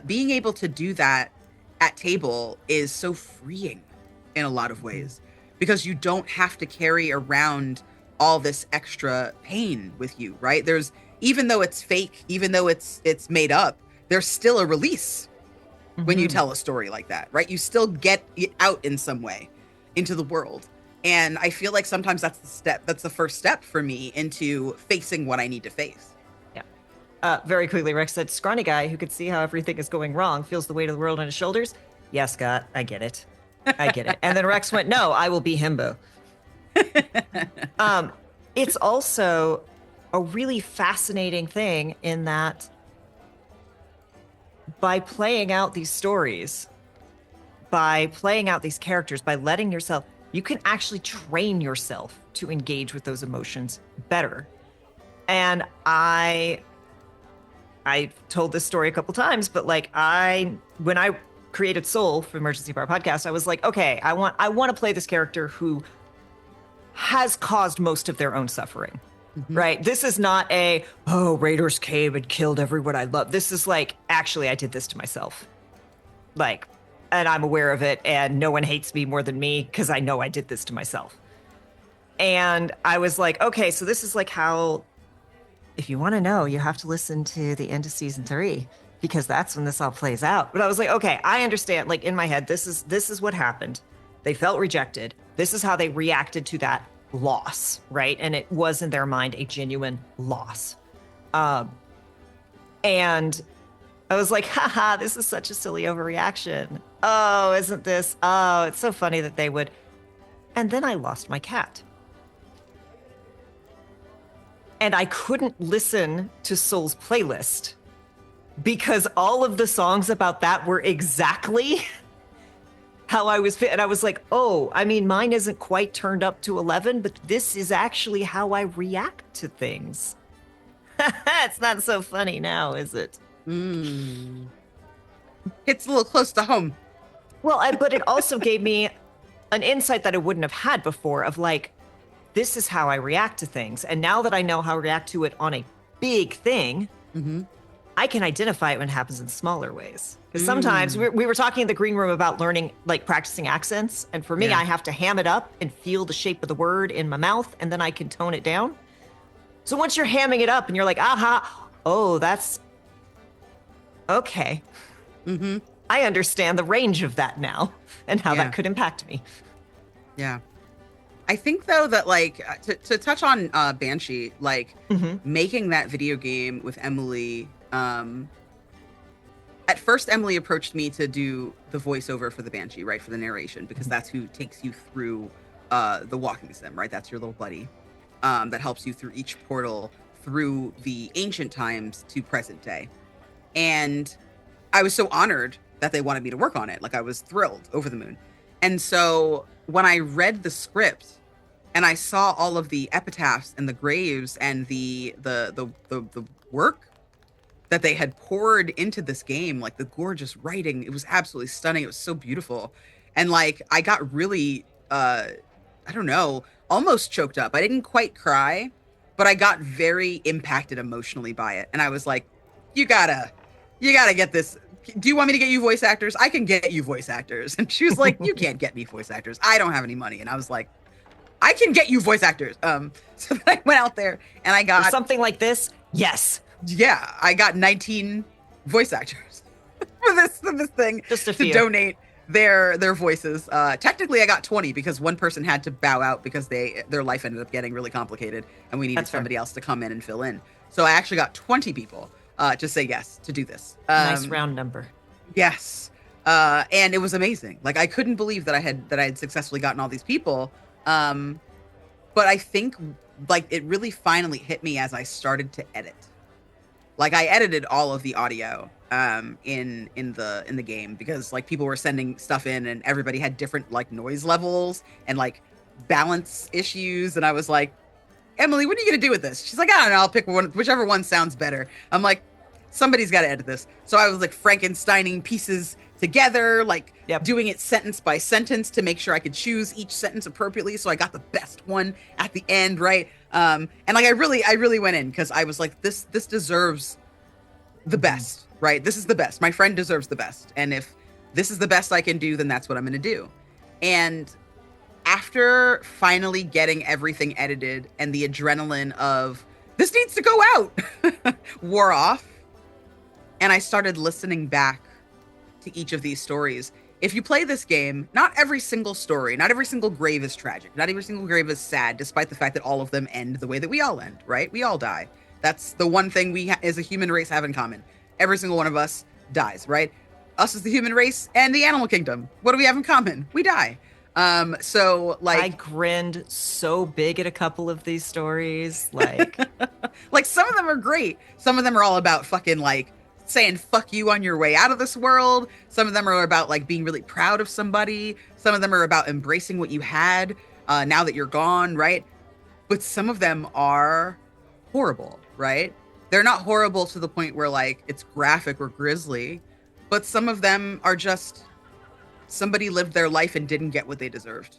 Being able to do that at table is so freeing in a lot of ways because you don't have to carry around all this extra pain with you, right? There's, even though it's fake, even though it's made up, there's still a release when you Mhm. tell a story like that, right? You still get it out in some way into the world. And I feel like sometimes that's the first step for me into facing what I need to face. Yeah. Very quickly, Rex said, scrawny guy who could see how everything is going wrong feels the weight of the world on his shoulders. Yeah, Scott, I get it. I get it. And then Rex went, no, I will be himbo. It's also a really fascinating thing in that by playing out these stories, by playing out these characters, by letting yourself, you can actually train yourself to engage with those emotions better. And I've told this story a couple times, but like when I created Soul for Emergency Power Podcast, I was like, okay, I want to play this character who has caused most of their own suffering. Mhm. Right? This is not raiders came and killed everyone I love. This is like, actually, I did this to myself. Like, and I'm aware of it, and no one hates me more than me because I know I did this to myself. And I was like, okay, so this is like how, if you want to know, you have to listen to the end of season 3 because that's when this all plays out. But I was like, okay, I understand. Like in my head, this is what happened. They felt rejected. This is how they reacted to that loss, right? And it was in their mind a genuine loss. And I was like, haha, this is such a silly overreaction. Oh, isn't this? Oh, it's so funny that they would. And then I lost my cat. And I couldn't listen to Soul's playlist because all of the songs about that were exactly how I was fit. And I was like, oh, I mean, mine isn't quite turned up to 11, but this is actually how I react to things. It's not so funny now, is it? Mm. It's a little close to home. Well, but it also gave me an insight that I wouldn't have had before of like, this is how I react to things. And now that I know how to react to it on a big thing, Mm-hmm. I can identify it when it happens in smaller ways. Because sometimes we were talking in the green room about learning, like practicing accents. And for me, Yeah. I have to ham it up and feel the shape of the word in my mouth, and then I can tone it down. So once you're hamming it up and you're like, aha, oh, that's okay. Mm-hmm. I understand the range of that now and how Yeah. that could impact me. Yeah. I think though that like to touch on Banshee, like Mm-hmm. making that video game with Emily. At first, Emily approached me to do the voiceover for the Banshee, right, for the narration, because that's who takes you through the walking sim, right? That's your little buddy that helps you through each portal through the ancient times to present day. And I was so honored that they wanted me to work on it. Like I was thrilled, over the moon. And so when I read the script and I saw all of the epitaphs and the graves and the work that they had poured into this game, like the gorgeous writing. It was absolutely stunning. It was so beautiful. And like I got really I don't know, almost choked up. I didn't quite cry, but I got very impacted emotionally by it. And I was like, you gotta get this. Do you want me to get you voice actors? I can get you voice actors. And she was like, you can't get me voice actors. I don't have any money. And I was like, I can get you voice actors. So then I went out there and I got For something like this. Yes. Yeah, I got 19 voice actors for this thing Just a to few. donate their voices. Technically, I got 20 because one person had to bow out because their life ended up getting really complicated, and we needed That's fair. somebody else to come in and fill in. So I actually got 20 people to say yes to do this. Nice round number. Yes, and it was amazing. Like I couldn't believe that I had successfully gotten all these people. But I think like it really finally hit me as I started to edit. Like I edited all of the audio in the game because like people were sending stuff in and everybody had different like noise levels and like balance issues, and I was like, Emily, what are you gonna do with this? She's like, I don't know, I'll pick one, whichever one sounds better. I'm like, somebody's got to edit this. So I was like Frankensteining pieces together, like doing it sentence by sentence to make sure I could choose each sentence appropriately. So I got the best one at the end, right? And like I really went in because I was like, this deserves the best, right? This is the best. My friend deserves the best. And if this is the best I can do, then that's what I'm gonna do. And after finally getting everything edited and the adrenaline of this needs to go out wore off, and I started listening back to each of these stories. If you play this game, not every single story, not every single grave is tragic, not every single grave is sad, despite the fact that all of them end the way that we all end, right? We all die. That's the one thing we as a human race have in common. Every single one of us dies, right? Us as the human race and the animal kingdom. What do we have in common? We die. So like I grinned so big at a couple of these stories. Like, like some of them are great. Some of them are all about fucking like saying fuck you on your way out of this world. Some of them are about like being really proud of somebody. Some of them are about embracing what you had now that you're gone, right? But some of them are horrible, right? They're not horrible to the point where like it's graphic or grisly, but some of them are just somebody lived their life and didn't get what they deserved.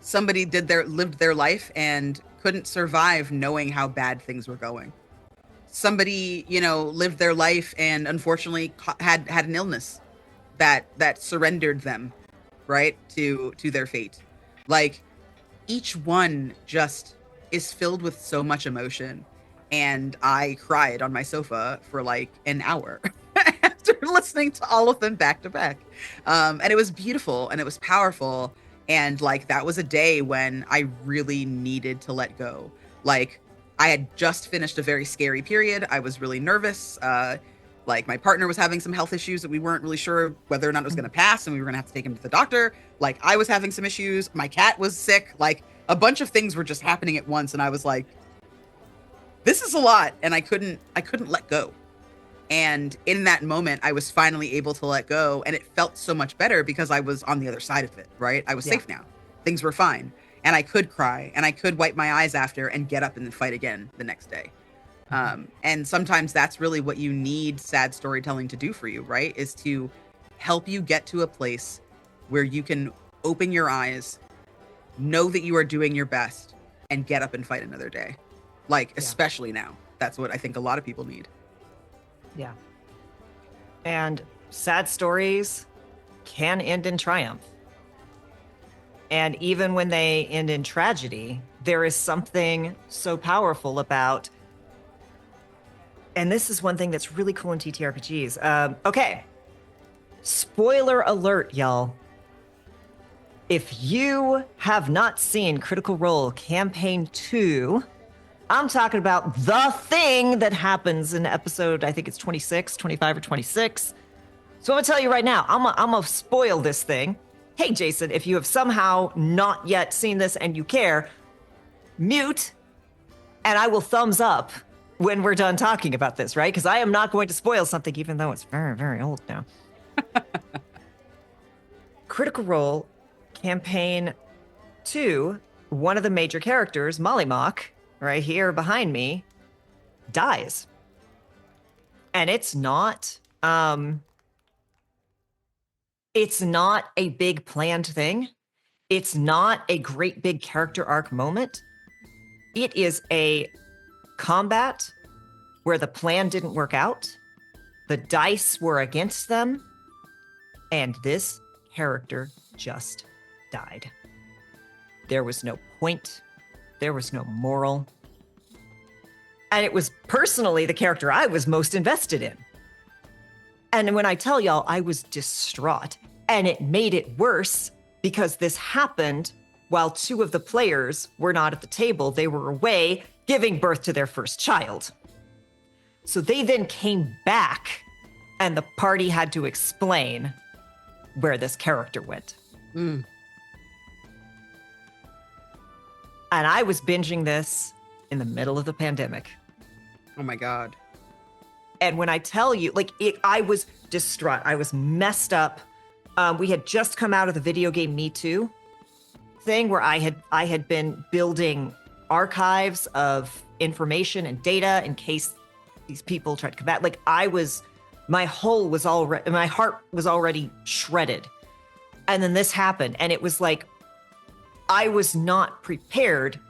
Somebody lived their life and couldn't survive knowing how bad things were going. Somebody, you know, lived their life and unfortunately had an illness that surrendered them, right, to their fate. Like each one just is filled with so much emotion, and I cried on my sofa for like an hour after listening to all of them back to back. And it was beautiful and it was powerful, and like that was a day when I really needed to let go. Like I had just finished a very scary period. I was really nervous. Like my partner was having some health issues that we weren't really sure whether or not it was going to pass, and we were going to have to take him to the doctor. Like I was having some issues. My cat was sick. Like a bunch of things were just happening at once, and I was like, this is a lot, and I couldn't let go. And in that moment, I was finally able to let go, and it felt so much better because I was on the other side of it, right? I was safe now. Things were fine. And I could cry, and I could wipe my eyes after and get up and fight again the next day. And sometimes that's really what you need sad storytelling to do for you, right? Is to help you get to a place where you can open your eyes, know that you are doing your best, and get up and fight another day. Like, especially now. That's what I think a lot of people need. yeah. And sad stories can end in triumph. And even when they end in tragedy, there is something so powerful about, and this is one thing that's really cool in TTRPGs. Okay. Spoiler alert, y'all. If you have not seen Critical Role Campaign 2, I'm talking about the thing that happens in episode, I think it's 26, 25, or 26. So I'm gonna tell you right now, I'm gonna spoil this thing. Hey, Jason, if you have somehow not yet seen this and you care, mute, and I will thumbs up when we're done talking about this, right? Because I am not going to spoil something, even though it's very, very old now. Critical Role Campaign 2, one of the major characters, Mollymock, right here behind me, dies. And it's not a big planned thing. It's not a great big character arc moment. It is a combat where the plan didn't work out. The dice were against them. And this character just died. There was no point. There was no moral. And it was personally the character I was most invested in. And when I tell y'all, I was distraught. And it made it worse because this happened while two of the players were not at the table. They were away giving birth to their first child. So they then came back and the party had to explain where this character went. Mm. And I was binging this in the middle of the pandemic. Oh my God. And when I tell you, I was distraught. I was messed up. We had just come out of the video game Me Too thing where I had been building archives of information and data in case these people tried to combat. My heart was already shredded. And then this happened. And it was like, I was not prepared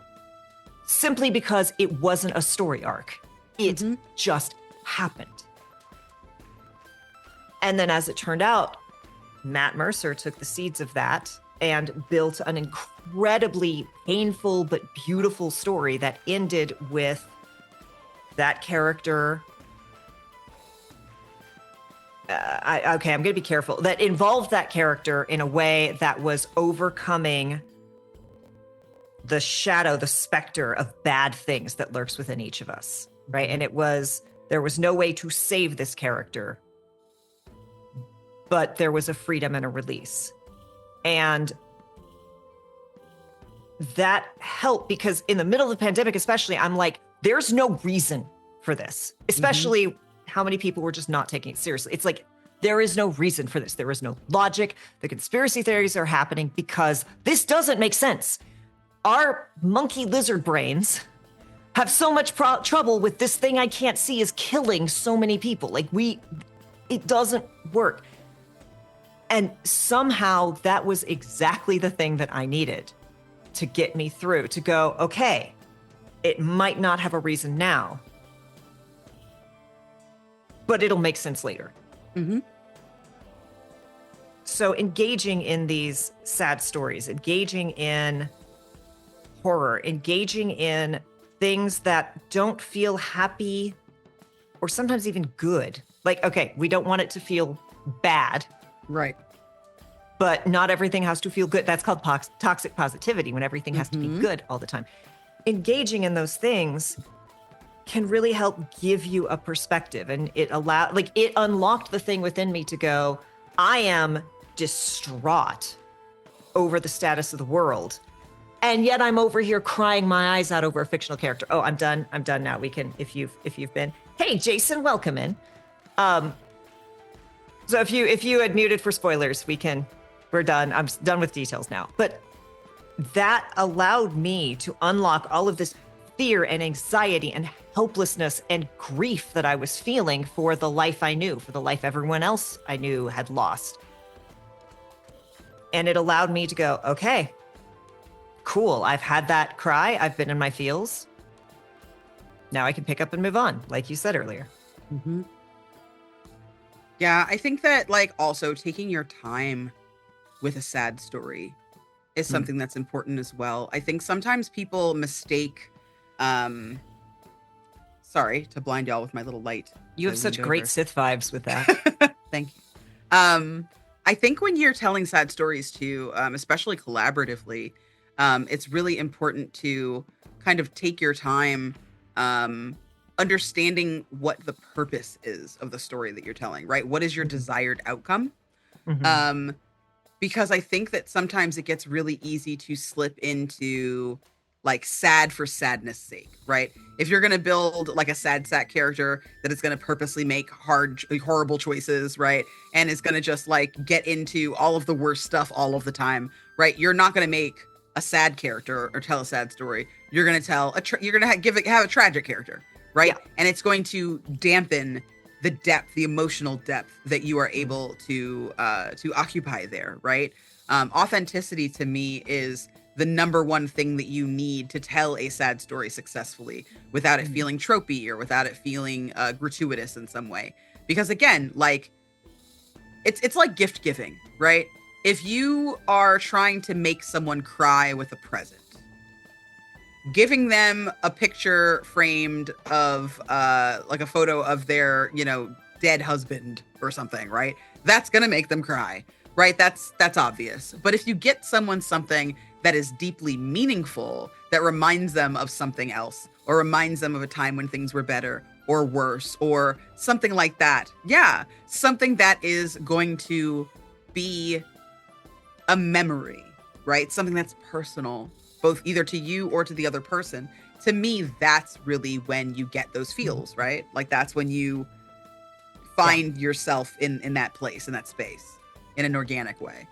simply because it wasn't a story arc. It just happened. And then as it turned out, Matt Mercer took the seeds of that and built an incredibly painful but beautiful story that ended with that character. I'm going to be careful. That involved that character in a way that was overcoming the shadow, the specter of bad things that lurks within each of us, right? And there was no way to save this character, but there was a freedom and a release. And that helped because in the middle of the pandemic, especially, I'm like, there's no reason for this, especially how many people were just not taking it seriously. It's like, there is no reason for this. There is no logic. The conspiracy theories are happening because this doesn't make sense. Our monkey lizard brains have so much trouble with this thing I can't see is killing so many people. It doesn't work. And somehow that was exactly the thing that I needed to get me through, to go, okay, it might not have a reason now, but it'll make sense later. So engaging in these sad stories, engaging in horror, engaging in things that don't feel happy or sometimes even good. Like, okay, we don't want it to feel bad. Right. But not everything has to feel good. That's called toxic positivity, when everything has to be good all the time. Engaging in those things can really help give you a perspective. And it unlocked the thing within me to go, I am distraught over the status of the world. And yet I'm over here crying my eyes out over a fictional character. Oh, I'm done now. We can, if you've been, hey, Jason, welcome in. So if you had muted for spoilers, we're done. I'm done with details now. But that allowed me to unlock all of this fear and anxiety and helplessness and grief that I was feeling for the life I knew, for the life everyone else I knew had lost. And it allowed me to go, okay, cool. I've had that cry. I've been in my feels. Now I can pick up and move on, like you said earlier. Yeah, I think that also taking your time with a sad story is something that's important as well. I think sometimes people mistake, sorry to blind y'all with my little light. You have such great Sith vibes with that. Thank you. I think when you're telling sad stories too, especially collaboratively, it's really important to kind of take your time understanding what the purpose is of the story that you're telling, right? What is your desired outcome? Because I think that sometimes it gets really easy to slip into sad for sadness sake, right? If you're going to build a sad sack character that is going to purposely make horrible choices, right? And is going to just get into all of the worst stuff all of the time, right? You're not going to make a sad character or tell a sad story. You're going to tell have a tragic character, right? Yeah. And it's going to dampen the depth, the emotional depth that you are able to occupy there, right? Authenticity to me is the number one thing that you need to tell a sad story successfully without it feeling tropey or without it feeling gratuitous in some way. Because again, like it's like gift giving, right? If you are trying to make someone cry with a present, giving them a picture framed of like a photo of their, dead husband or something, right? That's going to make them cry, right? That's obvious. But if you get someone something that is deeply meaningful, that reminds them of something else, or reminds them of a time when things were better or worse, or something like that. Yeah, something that is going to be a memory, right? Something that's personal, both either to you or to the other person. To me, that's really when you get those feels, right? Like that's when you find yourself in that place, in that space, in an organic way.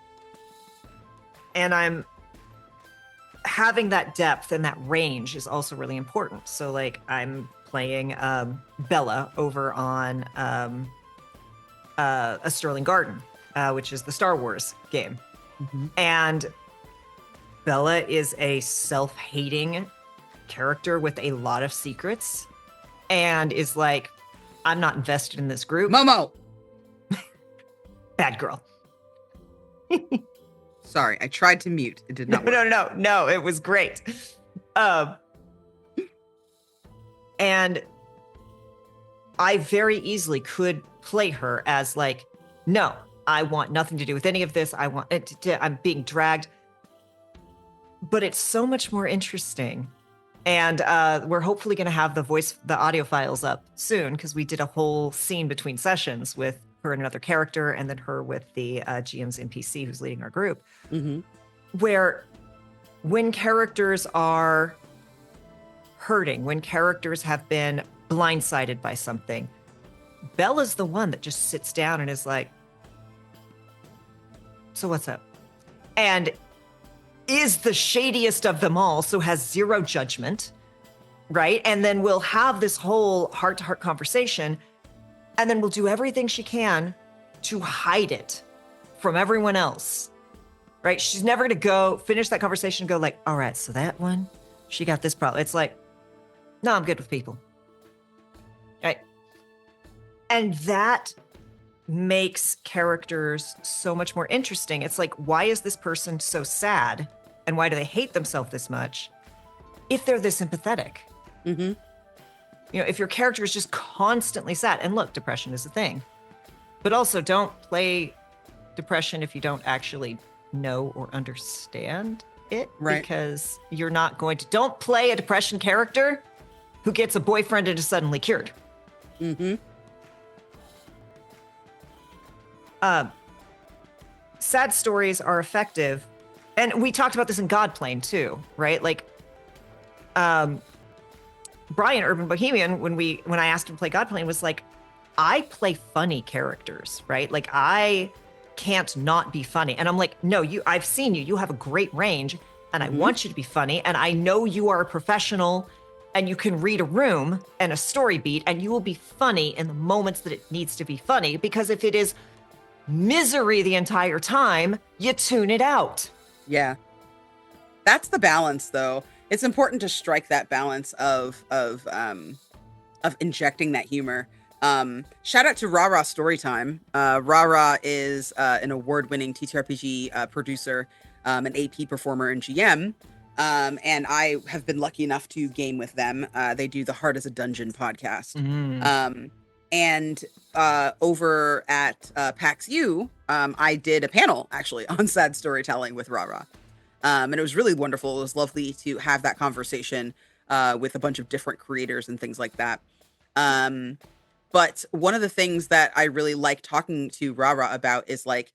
And I'm having that depth and that range is also really important. So like I'm playing Bella over on A Sterling Garden, which is the Star Wars game. And Bella is a self-hating character with a lot of secrets and is like, I'm not invested in this group. Momo! Bad girl. Sorry, I tried to mute. It did not work. No, it was great. And I very easily could play her as like, no, I want nothing to do with any of this. I want it I'm being dragged. But it's so much more interesting. And we're hopefully going to have the audio files up soon because we did a whole scene between sessions with her and another character and then her with the GM's NPC who's leading our group. Where when characters are hurting, when characters have been blindsided by something, Bella's the one that just sits down and is like, so what's up? And is the shadiest of them all, so has zero judgment, right? And then we'll have this whole heart-to-heart conversation, and then we'll do everything she can to hide it from everyone else, right? She's never gonna go finish that conversation and go like, all right, so that one, she got this problem. It's like, no, I'm good with people, right? And that makes characters so much more interesting. It's like, why is this person so sad? And why do they hate themselves this much if they're this empathetic? If your character is just constantly sad, and look, depression is a thing, but also don't play depression if you don't actually know or understand it, right? Because you're not going to, don't play a depression character who gets a boyfriend and is suddenly cured. Sad stories are effective. And we talked about this in Godplane too, right? Like, Brian, Urban Bohemian, when I asked him to play Godplane, was like, I play funny characters, right? Like, I can't not be funny. And I'm like, no, I've seen you. You have a great range, and I want you to be funny. And I know you are a professional, and you can read a room and a story beat, and you will be funny in the moments that it needs to be funny. Because if it is misery the entire time, you tune it out. Yeah. That's the balance, though. It's important to strike that balance of injecting that humor. Shout out to Rara Storytime. Rara is an award-winning TTRPG producer, an AP performer and GM. And I have been lucky enough to game with them. They do the Heart as a Dungeon podcast. And over at PAX U, I did a panel actually on sad storytelling with Rara. And it was really wonderful. It was lovely to have that conversation with a bunch of different creators and things like that. But one of the things that I really like talking to Rara about is like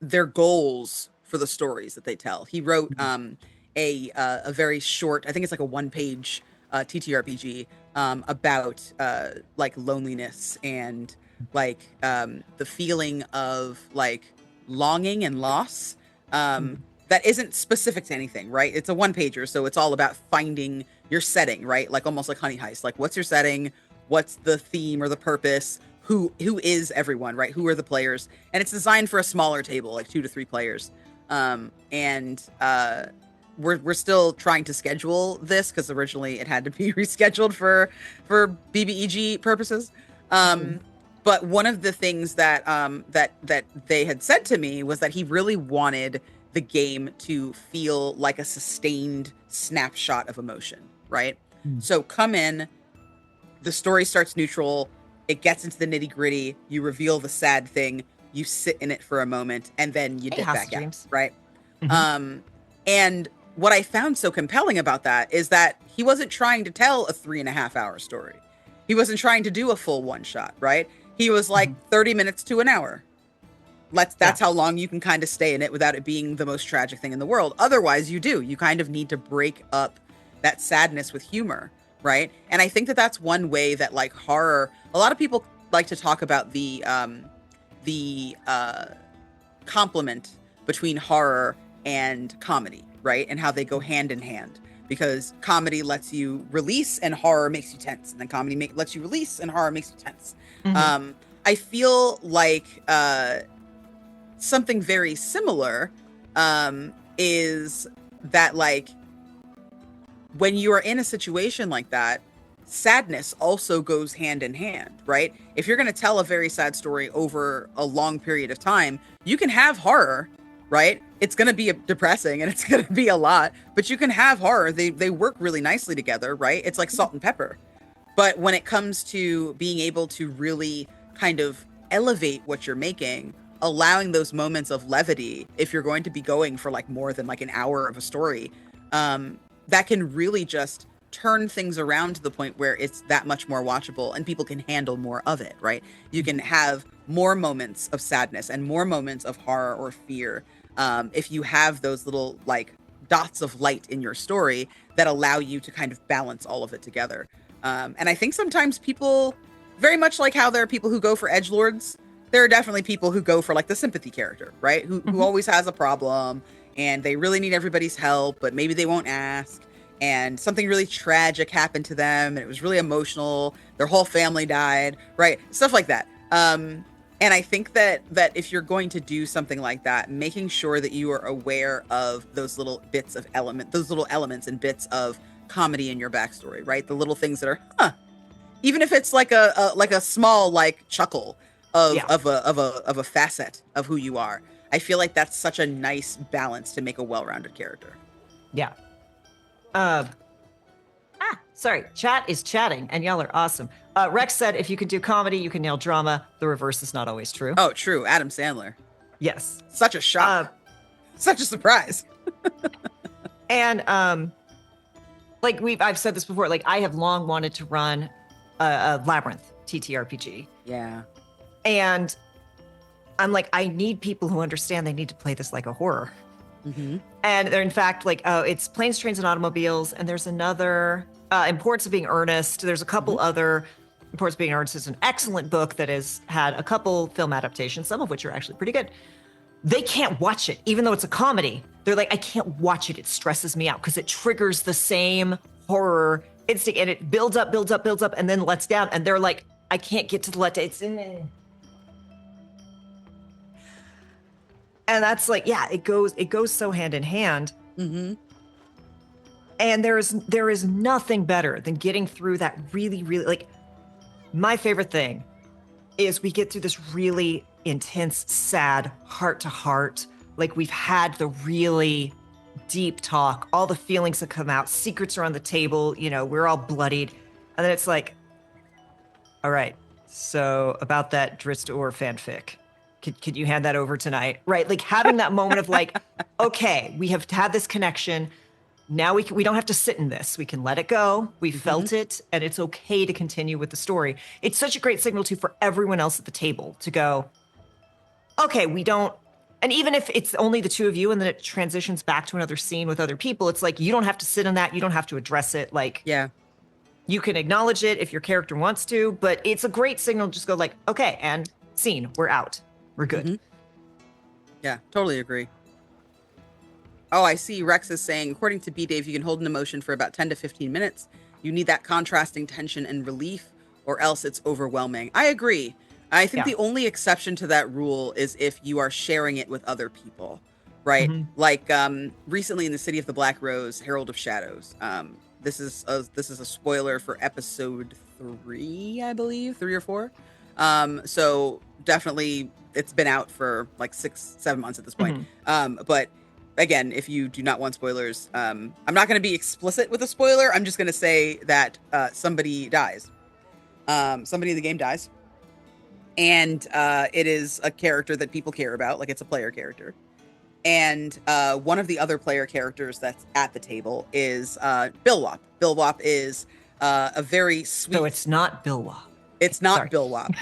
their goals for the stories that they tell. He wrote a very short, I think it's like a one-page TTRPG about like loneliness and like the feeling of like longing and loss that isn't specific to anything, right? It's a one-pager, so it's all about finding your setting, right? Like almost like Honey Heist. Like, what's your setting? What's the theme or the purpose? who is everyone, right? Who are the players? And it's designed for a smaller table, like 2 to 3 players. And we're still trying to schedule this because originally it had to be rescheduled for BBEG purposes. But one of the things that that they had said to me was that he really wanted the game to feel like a sustained snapshot of emotion, right? So come in, the story starts neutral, it gets into the nitty gritty, you reveal the sad thing, you sit in it for a moment, and then you dip back out, right? And what I found so compelling about that is that he wasn't trying to tell a 3.5-hour story. He wasn't trying to do a full one shot, right? He was like 30 minutes to an hour. That's how long you can kind of stay in it without it being the most tragic thing in the world. Otherwise, you kind of need to break up that sadness with humor, right? And I think that that's one way that like horror, a lot of people like to talk about the complement between horror and comedy, right? And how they go hand in hand, because comedy lets you release and horror makes you tense, and then comedy lets you release and horror makes you tense. I feel like something very similar is that like when you are in a situation like that, sadness also goes hand in hand, right? If you're going to tell a very sad story over a long period of time, you can have horror, right? It's going to be depressing and it's going to be a lot, but you can have horror. They work really nicely together, right? It's like salt and pepper. But when it comes to being able to really kind of elevate what you're making, allowing those moments of levity, if you're going to be going for like more than like an hour of a story, that can really just turn things around to the point where it's that much more watchable and people can handle more of it, right? You can have more moments of sadness and more moments of horror or fear if you have those little like dots of light in your story that allow you to kind of balance all of it together. And I think sometimes people, very much like how there are people who go for edgelords, there are definitely people who go for like the sympathy character, right? Who always has a problem and they really need everybody's help, but maybe they won't ask. And something really tragic happened to them and it was really emotional. Their whole family died, right? Stuff like that. And I think that if you're going to do something like that, making sure that you are aware of those little bits of those little elements and bits of comedy in your backstory, right? The little things that are, even if it's like a small like chuckle of a facet of who you are. I feel like that's such a nice balance to make a well-rounded character. Yeah. Sorry. Chat is chatting, and y'all are awesome. Rex said, if you can do comedy, you can nail drama. The reverse is not always true. Oh, true. Adam Sandler. Yes. Such a shock. Such a surprise. And like I've said this before, like I have long wanted to run a Labyrinth TTRPG. Yeah. And I'm like, I need people who understand they need to play this like a horror. And they're in fact like, it's Planes, Trains, and Automobiles. And there's another, Importance of Being Earnest. There's a couple other, Importance of Being Earnest is an excellent book that has had a couple film adaptations, some of which are actually pretty good. They can't watch it, even though it's a comedy. They're like, I can't watch it. It stresses me out because it triggers the same horror instinct and it builds up, and then lets down. And they're like, I can't get to the let down. It's in. And that's like, yeah, it goes so hand in hand. And there is nothing better than getting through that really, really, like, my favorite thing is we get through this really intense, sad, heart to heart. Like we've had the really deep talk, all the feelings that come out, secrets are on the table, you know, we're all bloodied. And then it's like, all right, so about that Dristor fanfic. Could you hand that over tonight? Right? Like having that moment of like, okay, we have had this connection. Now we don't have to sit in this. We can let it go. We felt it, and it's okay to continue with the story. It's such a great signal too for everyone else at the table to go, okay, we don't, and even if it's only the two of you and then it transitions back to another scene with other people, it's like, you don't have to sit in that. You don't have to address it. Like, yeah, you can acknowledge it if your character wants to, but it's a great signal to just go like, okay, and scene, we're out. We're good. Yeah, totally agree. Oh, I see. Rex is saying, according to B-Dave, you can hold an emotion for about 10 to 15 minutes. You need that contrasting tension and relief, or else it's overwhelming. I agree. I think Yeah. the only exception to that rule is if you are sharing it with other people, right? Hmm. Like recently in the City of the Black Rose, Herald of Shadows. This is a spoiler for episode 3, I believe, 3 or 4. So definitely it's been out for like 6, 7 months at this point. Hmm. But again, if you do not want spoilers, I'm not going to be explicit with a spoiler. I'm just going to say that somebody dies. Somebody in the game dies, and it is a character that people care about, like it's a player character. And one of the other player characters that's at the table is Bill Wop. Bill Wop is a very sweet. So it's not Bill Wop. It's not Sorry. Bill Wop.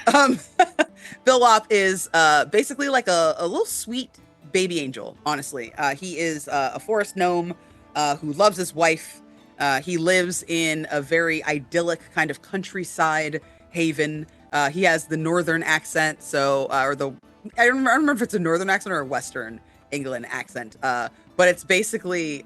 Bill Wop is basically like a little sweet baby angel, honestly. He is a forest gnome who loves his wife. He lives in a very idyllic kind of countryside haven. He has the northern accent, so I don't remember if it's a northern accent or a western England accent, but it's basically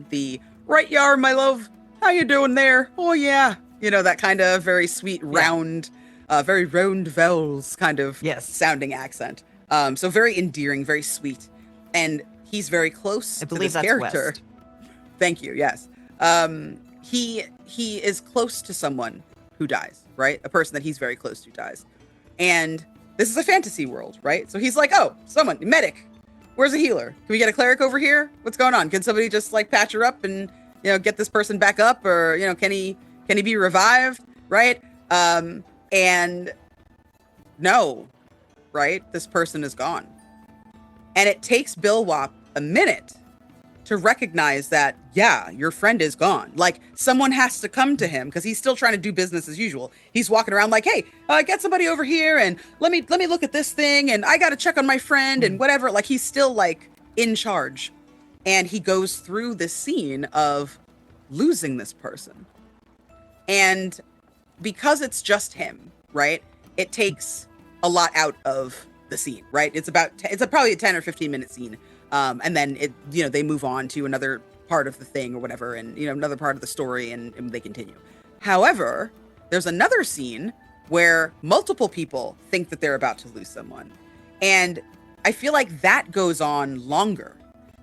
the right yar, my love. How you doing there? Oh yeah, that kind of very sweet, round, very round vowels kind of Yes. sounding accent. So very endearing, very sweet, and he's very close I to believe this that's character. West. Thank you. Yes. He is close to someone who dies, right? A person that he's very close to dies. And this is a fantasy world, right? So he's like, oh, someone, medic. Where's a healer? Can we get a cleric over here? What's going on? Can somebody just like patch her up and, get this person back up? Or, can he be revived? Right? And no, right? This person is gone. And it takes Bill Wop a minute to recognize that, yeah, your friend is gone. Like someone has to come to him because he's still trying to do business as usual. He's walking around like, hey, get somebody over here and let me look at this thing and I got to check on my friend and whatever. Like he's still like in charge. And he goes through this scene of losing this person. And because it's just him, right? It takes a lot out of the scene, right? It's probably a 10 or 15 minute scene. And then they move on to another part of the thing or whatever, and another part of the story, and they continue. However, there's another scene where multiple people think that they're about to lose someone, and I feel like that goes on longer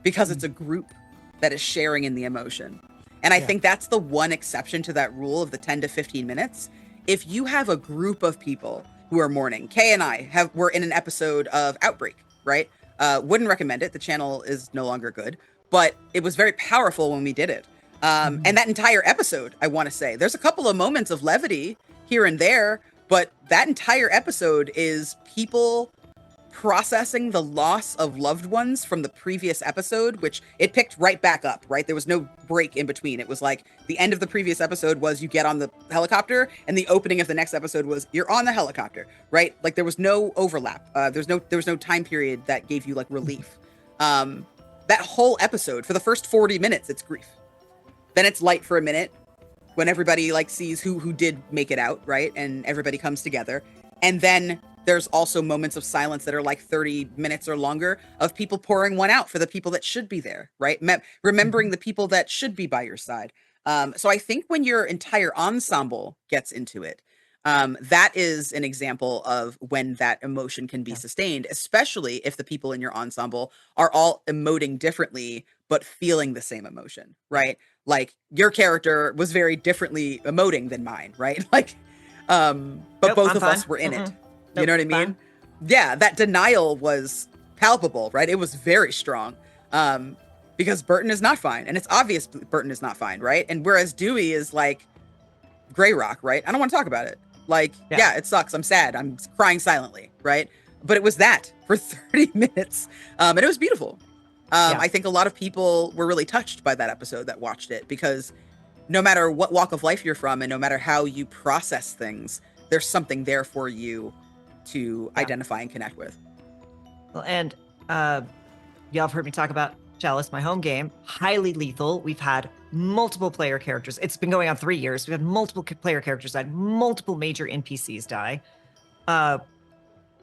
because it's a group that is sharing in the emotion. And I think that's the one exception to that rule of the 10 to 15 minutes. If you have a group of people who are mourning, Kay and I were in an episode of Outbreak, right? Wouldn't recommend it. The channel is no longer good, but it was very powerful when we did it. And that entire episode, I want to say, there's a couple of moments of levity here and there, but that entire episode is people processing the loss of loved ones from the previous episode, which it picked right back up, right? There was no break in between. It was like the end of the previous episode was you get on the helicopter, and the opening of the next episode was you're on the helicopter, right? Like there was no overlap. There was no time period that gave you like relief. That whole episode, for the first 40 minutes, it's grief. Then it's light for a minute when everybody like sees who did make it out, right? And everybody comes together. And then there's also moments of silence that are like 30 minutes or longer of people pouring one out for the people that should be there, right? Remembering the people that should be by your side. So I think when your entire ensemble gets into it, that is an example of when that emotion can be sustained, especially if the people in your ensemble are all emoting differently, but feeling the same emotion, right? Like your character was very differently emoting than mine, right? Like, but Nope, both I'm of fine. us were in it. You Nope, know what I mean? fine. Yeah, that denial was palpable, right? It was very strong. Because Burton is not fine. And it's obvious Burton is not fine, right? And whereas Dewey is like Grey Rock, right? I don't want to talk about it. Like, yeah, it sucks. I'm sad. I'm crying silently, right? But it was that for 30 minutes. And it was beautiful. I think a lot of people were really touched by that episode that watched it because no matter what walk of life you're from and no matter how you process things, there's something there for you to identify and connect with. Well, and y'all have heard me talk about Chalice, my home game, highly lethal. We've had multiple player characters. It's been going on 3 years. We've had multiple player characters die, multiple major NPCs die.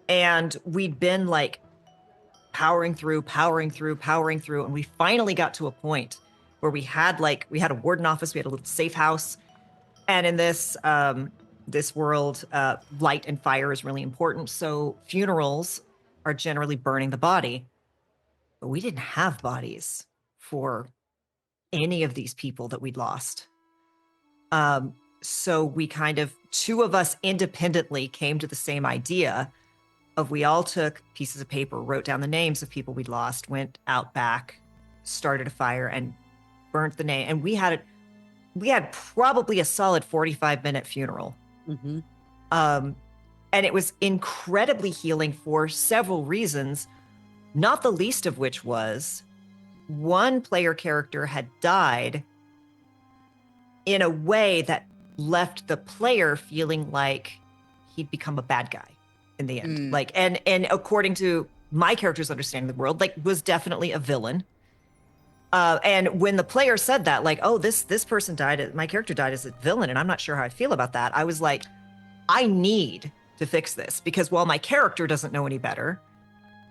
And we'd been like powering through, and we finally got to a point where we had a warden office, we had a little safe house. And in this, this world, light and fire is really important. So funerals are generally burning the body. But we didn't have bodies for any of these people that we'd lost. So we kind of, two of us independently came to the same idea of, we all took pieces of paper, wrote down the names of people we'd lost, went out back, started a fire, and burnt the name. And we had probably a solid 45-minute funeral. Mm-hmm. And it was incredibly healing for several reasons, not the least of which was one player character had died in a way that left the player feeling like he'd become a bad guy in the end. Like, and according to my character's understanding of the world, like, was definitely a villain. And when the player said that, like, oh, this person died, my character died as a villain, and I'm not sure how I feel about that, I was like, I need to fix this, because while my character doesn't know any better,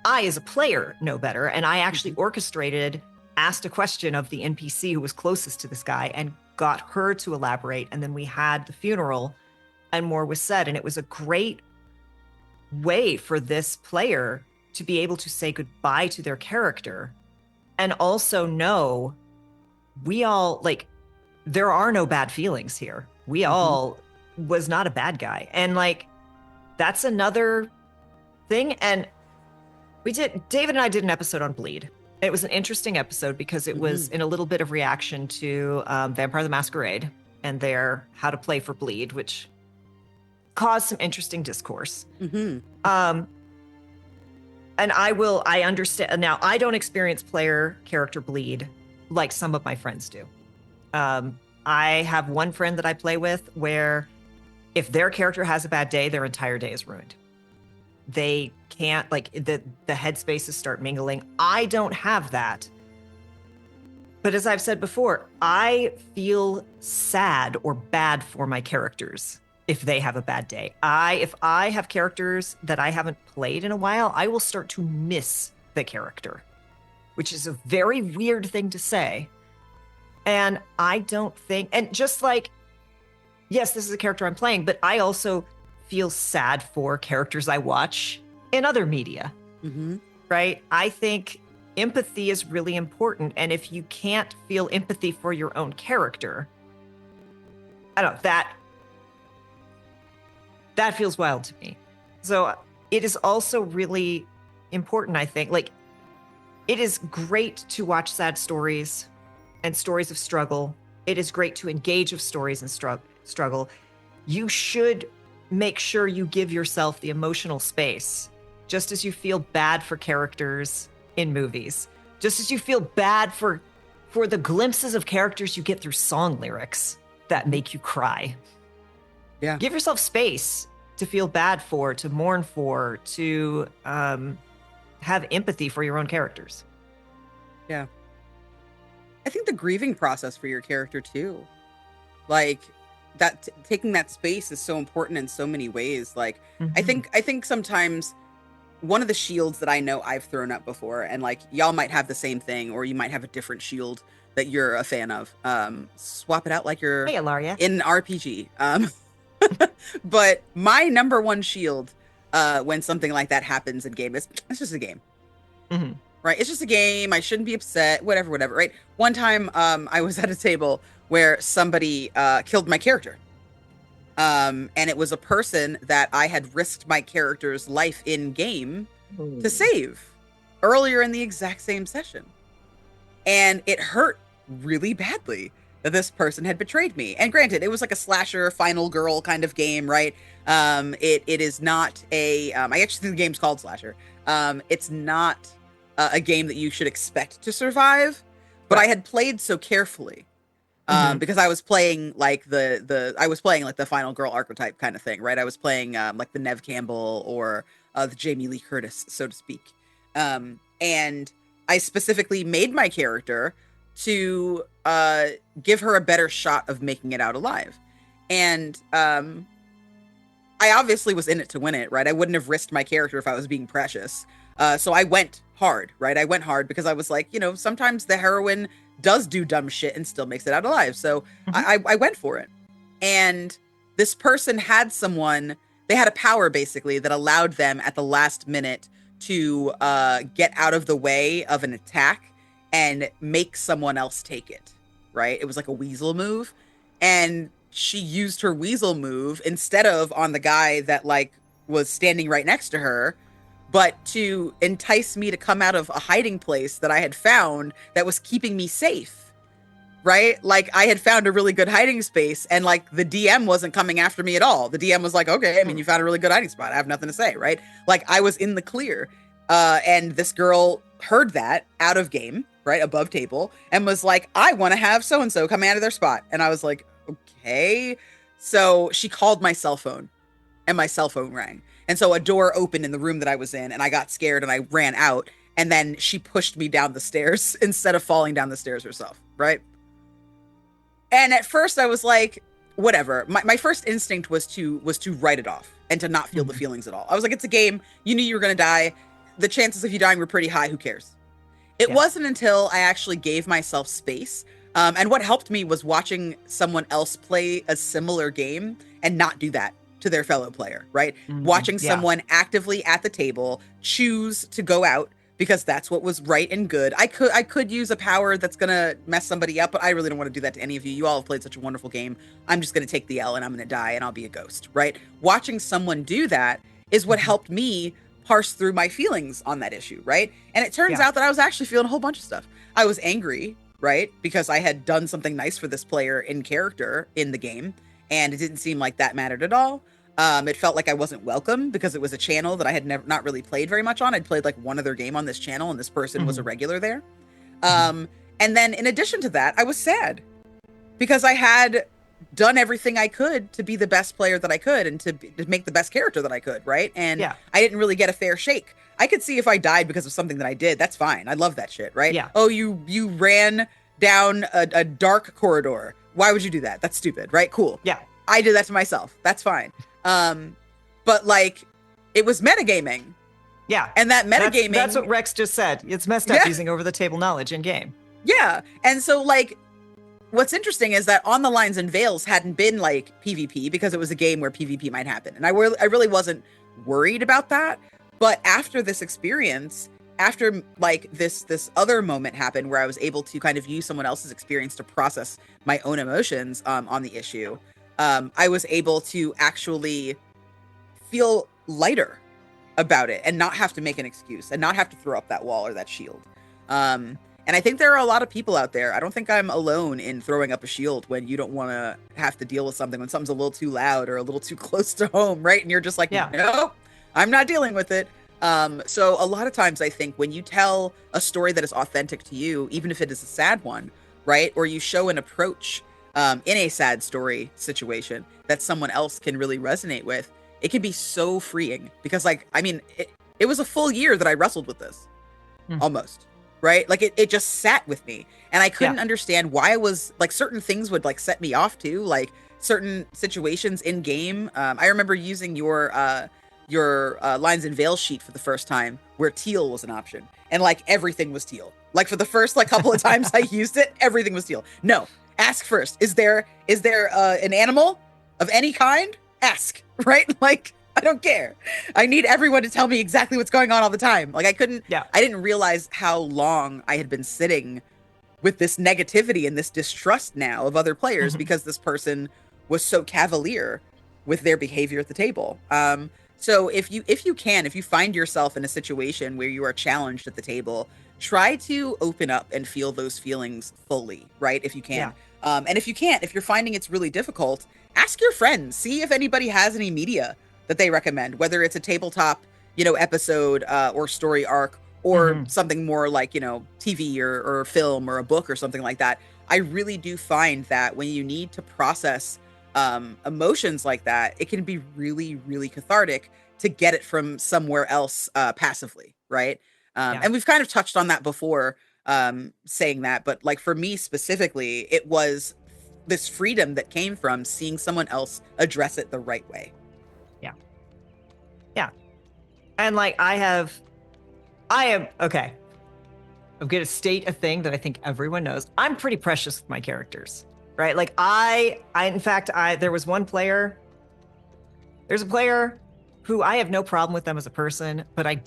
I as a player know better. And I actually orchestrated, asked a question of the NPC who was closest to this guy and got her to elaborate. And then we had the funeral and more was said. And it was a great way for this player to be able to say goodbye to their character and also know we all, like, there are no bad feelings here. We all was not a bad guy. And like, that's another thing. And David and I did an episode on bleed. It was an interesting episode because it was in a little bit of reaction to Vampire the Masquerade and their how to play for bleed, which caused some interesting discourse. And I understand. Now, I don't experience player character bleed like some of my friends do. I have one friend that I play with where if their character has a bad day, their entire day is ruined. They can't, like, the headspaces start mingling. I don't have that. But as I've said before, I feel sad or bad for my characters if they have a bad day. If I have characters that I haven't played in a while, I will start to miss the character, which is a very weird thing to say. And I don't think, and just like, yes, this is a character I'm playing, but I also feel sad for characters I watch in other media, right? I think empathy is really important. And if you can't feel empathy for your own character, I don't know, that feels wild to me. So it is also really important, I think. Like, it is great to watch sad stories and stories of struggle. It is great to engage with stories and struggle. You should make sure you give yourself the emotional space, just as you feel bad for characters in movies, just as you feel bad for the glimpses of characters you get through song lyrics that make you cry. Yeah. Give yourself space to feel bad for, to mourn for, to have empathy for your own characters. Yeah. I think the grieving process for your character too, like that, taking that space is so important in so many ways. Like, I think sometimes one of the shields that I know I've thrown up before, and like y'all might have the same thing, or you might have a different shield that you're a fan of. Swap it out like you're Hey, Ilaria. in RPG. But my number one shield when something like that happens in game is, it's just a game. Right? It's just a game. I shouldn't be upset. Whatever, right? One time I was at a table where somebody killed my character. And it was a person that I had risked my character's life in game to save earlier in the exact same session. And it hurt really badly that this person had betrayed me. And granted, it was like a slasher final girl kind of game, right? It is not a, I actually think the game's called Slasher. It's not a game that you should expect to survive, but I had played so carefully. Because I was playing like the final girl archetype kind of thing, right? I was playing like the Nev Campbell or the Jamie Lee Curtis, so to speak. And I specifically made my character to give her a better shot of making it out alive. And I obviously was in it to win it, right? I wouldn't have risked my character if I was being precious. So I went hard, right? I went hard because I was like, you know, sometimes the heroine does do dumb shit and still makes it out alive. So I went for it. And this person had someone, they had a power basically that allowed them at the last minute to get out of the way of an attack and make someone else take it, right? It was like a weasel move. And she used her weasel move instead of on the guy that like was standing right next to her, but to entice me to come out of a hiding place that I had found that was keeping me safe. Right? Like I had found a really good hiding space and like the DM wasn't coming after me at all. The DM was like, okay, I mean, you found a really good hiding spot. I have nothing to say, right? Like I was in the clear. And this girl heard that out of game, right? Above table and was like, I want to have so-and-so come out of their spot. And I was like, okay. So she called my cell phone and my cell phone rang. And so a door opened in the room that I was in and I got scared and I ran out. And then she pushed me down the stairs instead of falling down the stairs herself, right? And at first I was like, whatever. My first instinct was to write it off and to not feel the feelings at all. I was like, it's a game. You knew you were going to die. The chances of you dying were pretty high. Who cares? It wasn't until I actually gave myself space. And what helped me was watching someone else play a similar game and not do that to their fellow player, right? Watching someone actively at the table choose to go out because that's what was right and good. I could use a power that's gonna mess somebody up, but I really don't want to do that to any of you. You all have played such a wonderful game. I'm just gonna take the L and I'm gonna die and I'll be a ghost, right? Watching someone do that is what helped me parse through my feelings on that issue, right? And it turns out that I was actually feeling a whole bunch of stuff. I was angry, right? Because I had done something nice for this player in character in the game, and it didn't seem like that mattered at all. It felt like I wasn't welcome because it was a channel that I had not really played very much on. I'd played like one other game on this channel and this person was a regular there. And then in addition to that, I was sad because I had done everything I could to be the best player that I could and to make the best character that I could, right? And I didn't really get a fair shake. I could see if I died because of something that I did. That's fine. I love that shit, right? Yeah. Oh, you ran down a dark corridor. Why would you do that? That's stupid, right? Cool. Yeah. I did that to myself. That's fine. But like it was metagaming. Yeah. And that metagaming. That's what Rex just said. It's messed up using over the table knowledge in game. Yeah. And so like what's interesting is that On the Lines and Veils hadn't been like PvP because it was a game where PvP might happen. And I really wasn't worried about that. But after this experience, after like this other moment happened where I was able to kind of use someone else's experience to process my own emotions on the issue, I was able to actually feel lighter about it and not have to make an excuse and not have to throw up that wall or that shield. And I think there are a lot of people out there. I don't think I'm alone in throwing up a shield when you don't want to have to deal with something, when something's a little too loud or a little too close to home, right? And you're just like, nope, I'm not dealing with it. So a lot of times I think when you tell a story that is authentic to you, even if it is a sad one, right? Or you show an approach in a sad story situation that someone else can really resonate with, it can be so freeing because like, I mean, it was a full year that I wrestled with this almost, right? Like it just sat with me and I couldn't understand why I was like, certain things would like set me off too, like certain situations in game. I remember using your Lines and Veils sheet for the first time where teal was an option and like everything was teal. Like for the first like couple of times I used it, everything was teal. No, ask first. Is there an animal of any kind? Ask, right? Like, I don't care. I need everyone to tell me exactly what's going on all the time. Like I didn't realize how long I had been sitting with this negativity and this distrust now of other players because this person was so cavalier with their behavior at the table. So if you find yourself in a situation where you are challenged at the table, try to open up and feel those feelings fully, right? If you can. And if you can't, if you're finding it's really difficult, ask your friends, see if anybody has any media that they recommend, whether it's a tabletop, episode or story arc or something more like, TV or film or a book or something like that. I really do find that when you need to process emotions like that, it can be really, really cathartic to get it from somewhere else passively, right? And we've kind of touched on that before, saying that, but like for me specifically, it was this freedom that came from seeing someone else address it the right way. Yeah. And like I am, okay. I'm going to state a thing that I think everyone knows. I'm pretty precious with my characters, right? Like in fact, there was one player There's a player who I have no problem with them as a person, but I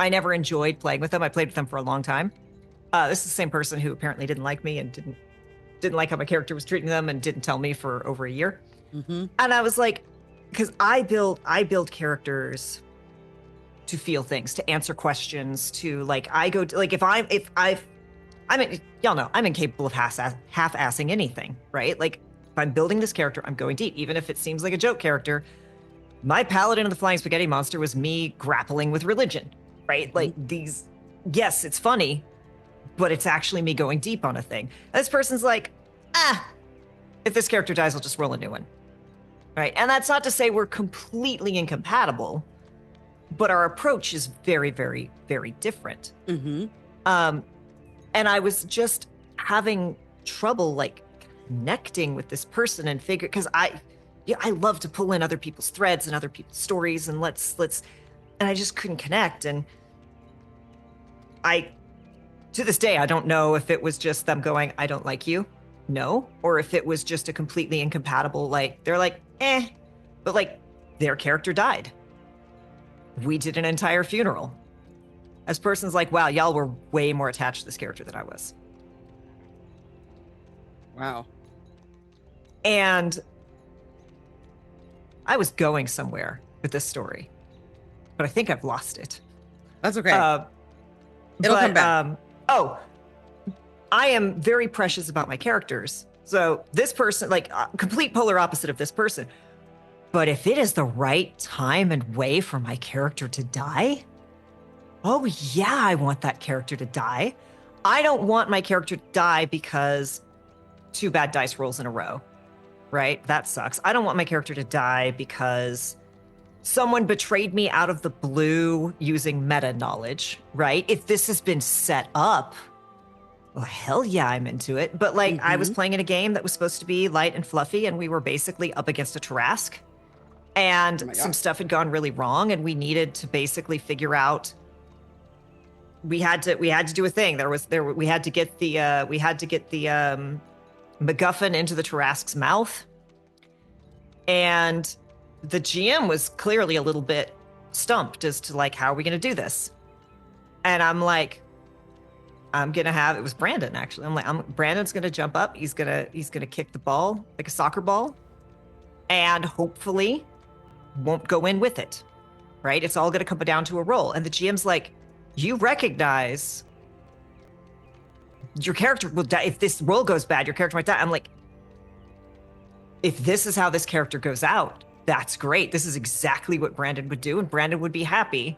never enjoyed playing with them. I played with them for a long time. This is the same person who apparently didn't like me and didn't like how my character was treating them and didn't tell me for over a year. Mm-hmm. And I was like, because I build characters to feel things, to answer questions, to like, I go to, like, y'all know, I'm incapable of half-assing anything, right? Like, if I'm building this character, I'm going deep. Even if it seems like a joke character, my Paladin of the Flying Spaghetti Monster was me grappling with religion, right? Like, yes, it's funny, but it's actually me going deep on a thing. And this person's like, if this character dies, I'll just roll a new one, right? And that's not to say we're completely incompatible, but our approach is very, very, very different. Mm-hmm. And I was just having trouble like connecting with this person and figure, because I love to pull in other people's threads and other people's stories and let's and I just couldn't connect. And to this day, I don't know if it was just them going, I don't like you, no, or if it was just a completely incompatible, like, they're like, but like, their character died. We did an entire funeral. This person's like, wow, y'all were way more attached to this character than I was. Wow. And I was going somewhere with this story, but I think I've lost it. That's okay. It'll come back. I am very precious about my characters. So this person, like, complete polar opposite of this person. But if it is the right time and way for my character to die, oh yeah, I want that character to die. I don't want my character to die because 2 bad dice rolls in a row, right? That sucks. I don't want my character to die because someone betrayed me out of the blue using meta knowledge, right? If this has been set up, well, hell yeah, I'm into it. But like, I was playing in a game that was supposed to be light and fluffy, and we were basically up against a Tarrasque, and some stuff had gone really wrong, and we needed to basically figure out. We had to do a thing. We had to get the MacGuffin into the Tarrasque's mouth, and the GM was clearly a little bit stumped as to like, how are we going to do this? And I'm like, it was Brandon actually. I'm like, Brandon's going to jump up. He's going to kick the ball like a soccer ball, and hopefully won't go in with it, right? It's all going to come down to a roll. And the GM's like, you recognize your character will die. If this roll goes bad, your character might die. I'm like, if this is how this character goes out, that's great. This is exactly what Brandon would do. And Brandon would be happy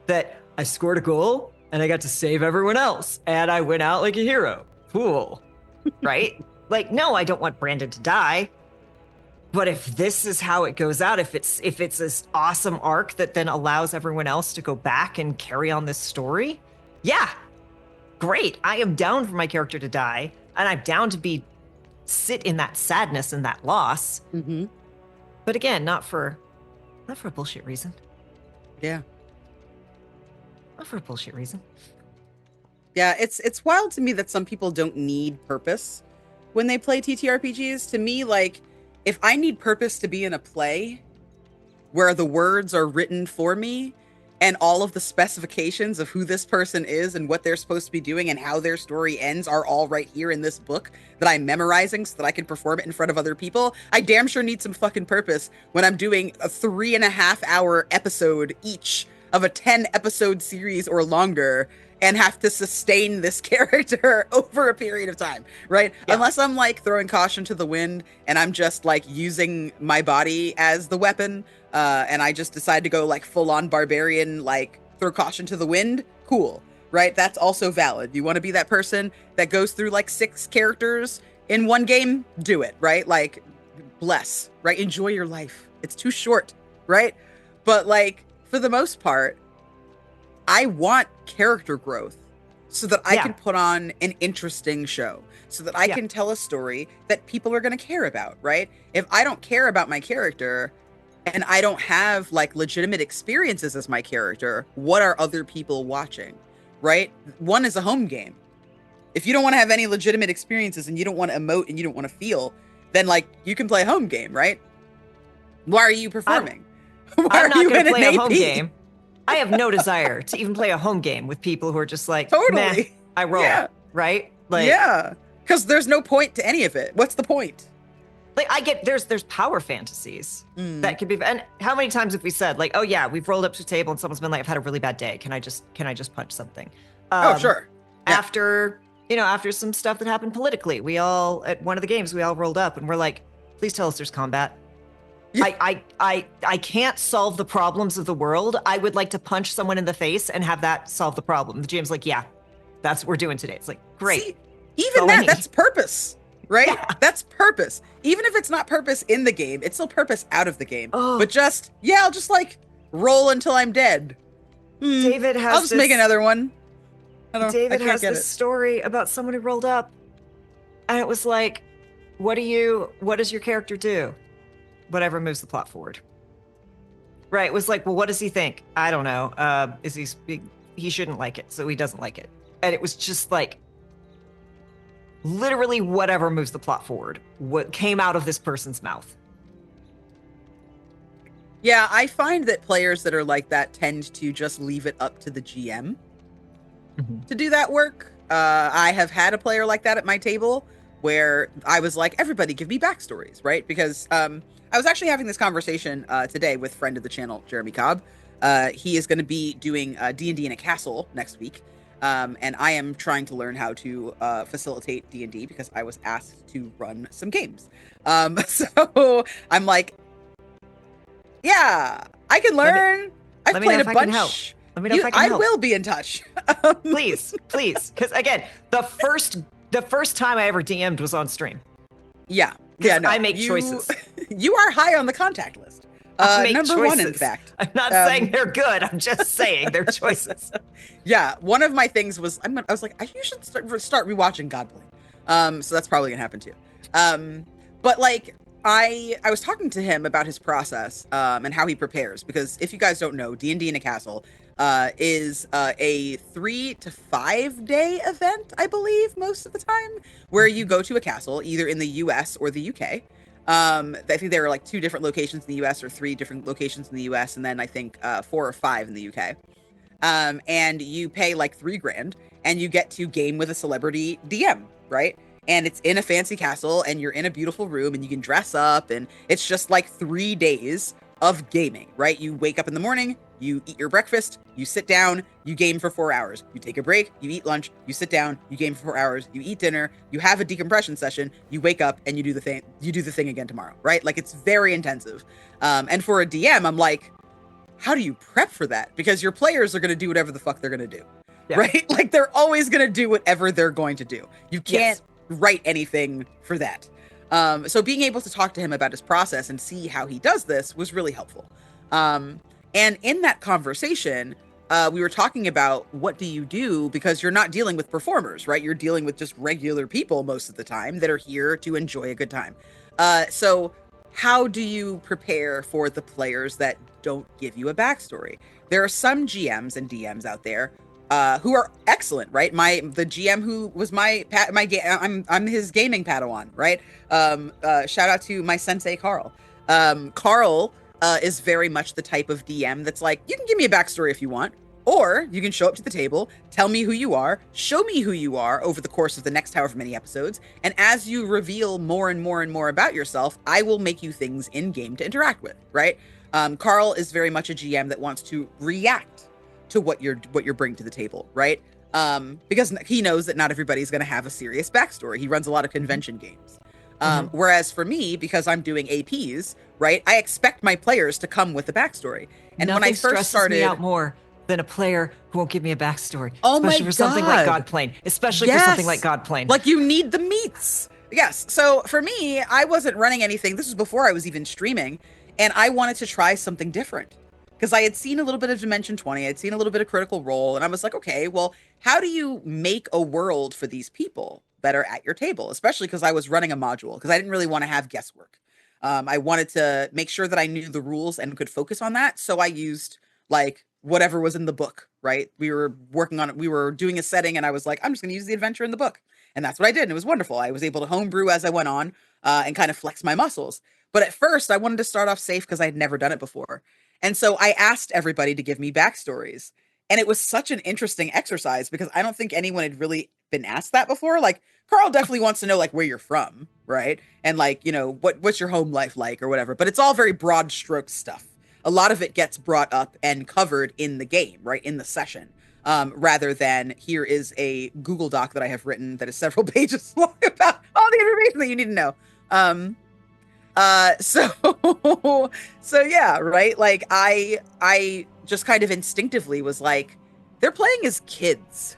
that I scored a goal and I got to save everyone else. And I went out like a hero. Cool. Right? Like, no, I don't want Brandon to die. But if this is how it goes out, if it's this awesome arc that then allows everyone else to go back and carry on this story, yeah, great. I am down for my character to die, and I'm down to sit in that sadness and that loss. Mm-hmm. But again, not for a bullshit reason. Yeah. Not for a bullshit reason. Yeah, it's wild to me that some people don't need purpose when they play TTRPGs. To me, like, if I need purpose to be in a play where the words are written for me and all of the specifications of who this person is and what they're supposed to be doing and how their story ends are all right here in this book that I'm memorizing so that I can perform it in front of other people, I damn sure need some fucking purpose when I'm doing a 3.5 hour episode each of a 10 episode series or longer and have to sustain this character over a period of time, right? Yeah. Unless I'm like throwing caution to the wind and I'm just like using my body as the weapon, and I just decide to go like full on barbarian, like throw caution to the wind, cool, right? That's also valid. You want to be that person that goes through like 6 characters in one game? Do it, right? Like, bless, right? Enjoy your life. It's too short, right? But like, for the most part, I want character growth so that I can put on an interesting show, so that I can tell a story that people are going to care about, right? If I don't care about my character and I don't have like legitimate experiences as my character, what are other people watching, right? One is a home game. If you don't want to have any legitimate experiences and you don't want to emote and you don't want to feel, then like you can play a home game, right? Why are you performing? Why I'm are not you going in to an play a AP? home game. I have no desire to even play a home game with people who are just like, meh, Totally. I roll, Yeah. right? Yeah. Because there's no point to any of it. What's the point? Like I get there's power fantasies Mm. that could be. And how many times have we said like, oh yeah, we've rolled up to a table and someone's been like, I've had a really bad day. Can I just punch something? Oh, sure. Yeah. After some stuff that happened politically, we all at one of the games we all rolled up and we're like, please tell us there's combat. Yeah. I can't solve the problems of the world. I would like to punch someone in the face and have that solve the problem. The GM's like, yeah, that's what we're doing today. It's like, great. See, even that's purpose, right? Yeah. That's purpose. Even if it's not purpose in the game, it's still purpose out of the game. Oh. But just, yeah, I'll just like roll until I'm dead. David has I'll just make another one. David has this story about someone who rolled up and it was like, what does your character do? Whatever moves the plot forward. Right. It was like, well, what does he think? I don't know. He shouldn't like it, so he doesn't like it. And it was just like, literally whatever moves the plot forward, what came out of this person's mouth. Yeah, I find that players that are like that tend to just leave it up to the GM to do that work. I have had a player like that at my table where I was like, everybody give me backstories, right? Because I was actually having this conversation today with friend of the channel, Jeremy Cobb. He is going to be doing D&D in a castle next week. And I am trying to learn how to facilitate D&D because I was asked to run some games. So I'm like, yeah, I can learn. I've played a bunch. Let me know if I can help. I will be in touch. Please. Because again, the first time I ever DM'd was on stream. Yeah. Yeah, no, I make choices. You are high on the contact list. Number choices. one, in fact. I'm not saying they're good. I'm just saying they're choices. Yeah, one of my things was I was like, you should start rewatching Godblade. So that's probably gonna happen too. But like I was talking to him about his process and how he prepares, because if you guys don't know, D&D in a Castle is a 3 to 5 day event, I believe, most of the time, where you go to a castle either in the US or the UK. I think there are like 2 different locations in the US or 3 different locations in the US, and then I think 4 or 5 in the UK. And you pay like $3,000 and you get to game with a celebrity DM, right? And it's in a fancy castle and you're in a beautiful room and you can dress up, and it's just like 3 days of gaming, right? You wake up in the morning, you eat your breakfast, you sit down, you game for 4 hours. You take a break, you eat lunch, you sit down, you game for 4 hours, you eat dinner, you have a decompression session, you wake up and you do the thing again tomorrow, right? Like, it's very intensive. And for a DM, I'm like, how do you prep for that? Because your players are going to do whatever the fuck they're going to do, right? Like, they're always going to do whatever they're going to do. You can't write anything for that. So being able to talk to him about his process and see how he does this was really helpful. And in that conversation, we were talking about, what do you do? Because you're not dealing with performers, right? You're dealing with just regular people most of the time that are here to enjoy a good time. So how do you prepare for the players that don't give you a backstory? There are some GMs and DMs out there who are excellent, right? The GM who was I'm his gaming Padawan, right? Shout out to my sensei Carl. Carl is very much the type of DM that's like, you can give me a backstory if you want, or you can show up to the table, tell me who you are, show me who you are over the course of the next however many episodes, and as you reveal more and more and more about yourself, I will make you things in game to interact with, right? Carl is very much a GM that wants to react to what you're bringing to the table, right? Because he knows that not everybody's going to have a serious backstory. He runs a lot of convention games. Whereas for me, because I'm doing APs, right, I expect my players to come with a backstory. And Nothing when I first started, me out more than a player who won't give me a backstory. Oh my especially for something like Godplane. Especially for something like Godplane. Like, you need the meats. Yes. So for me, I wasn't running anything. This was before I was even streaming, and I wanted to try something different. Because I had seen a little bit of Dimension 20, I'd seen a little bit of Critical Role, and I was like, okay, well, how do you make a world for these people that are at your table? Especially because I was running a module, because I didn't really want to have guesswork. I wanted to make sure that I knew the rules and could focus on that, so I used, like, whatever was in the book, right? We were working on it, we were doing a setting, and I was like, I'm just going to use the adventure in the book. And that's what I did, and it was wonderful. I was able to homebrew as I went on, and kind of flex my muscles. But at first, I wanted to start off safe because I'd never done it before. And so I asked everybody to give me backstories. And it was such an interesting exercise because I don't think anyone had really been asked that before. Like, Carl definitely wants to know like where you're from, right? And like, what's your home life like or whatever. But it's all very broad stroke stuff. A lot of it gets brought up and covered in the game, right? In the session. Rather than here is a Google Doc that I have written that is several pages long about all the information that you need to know. So so yeah, right? Like I just kind of instinctively was like, they're playing as kids.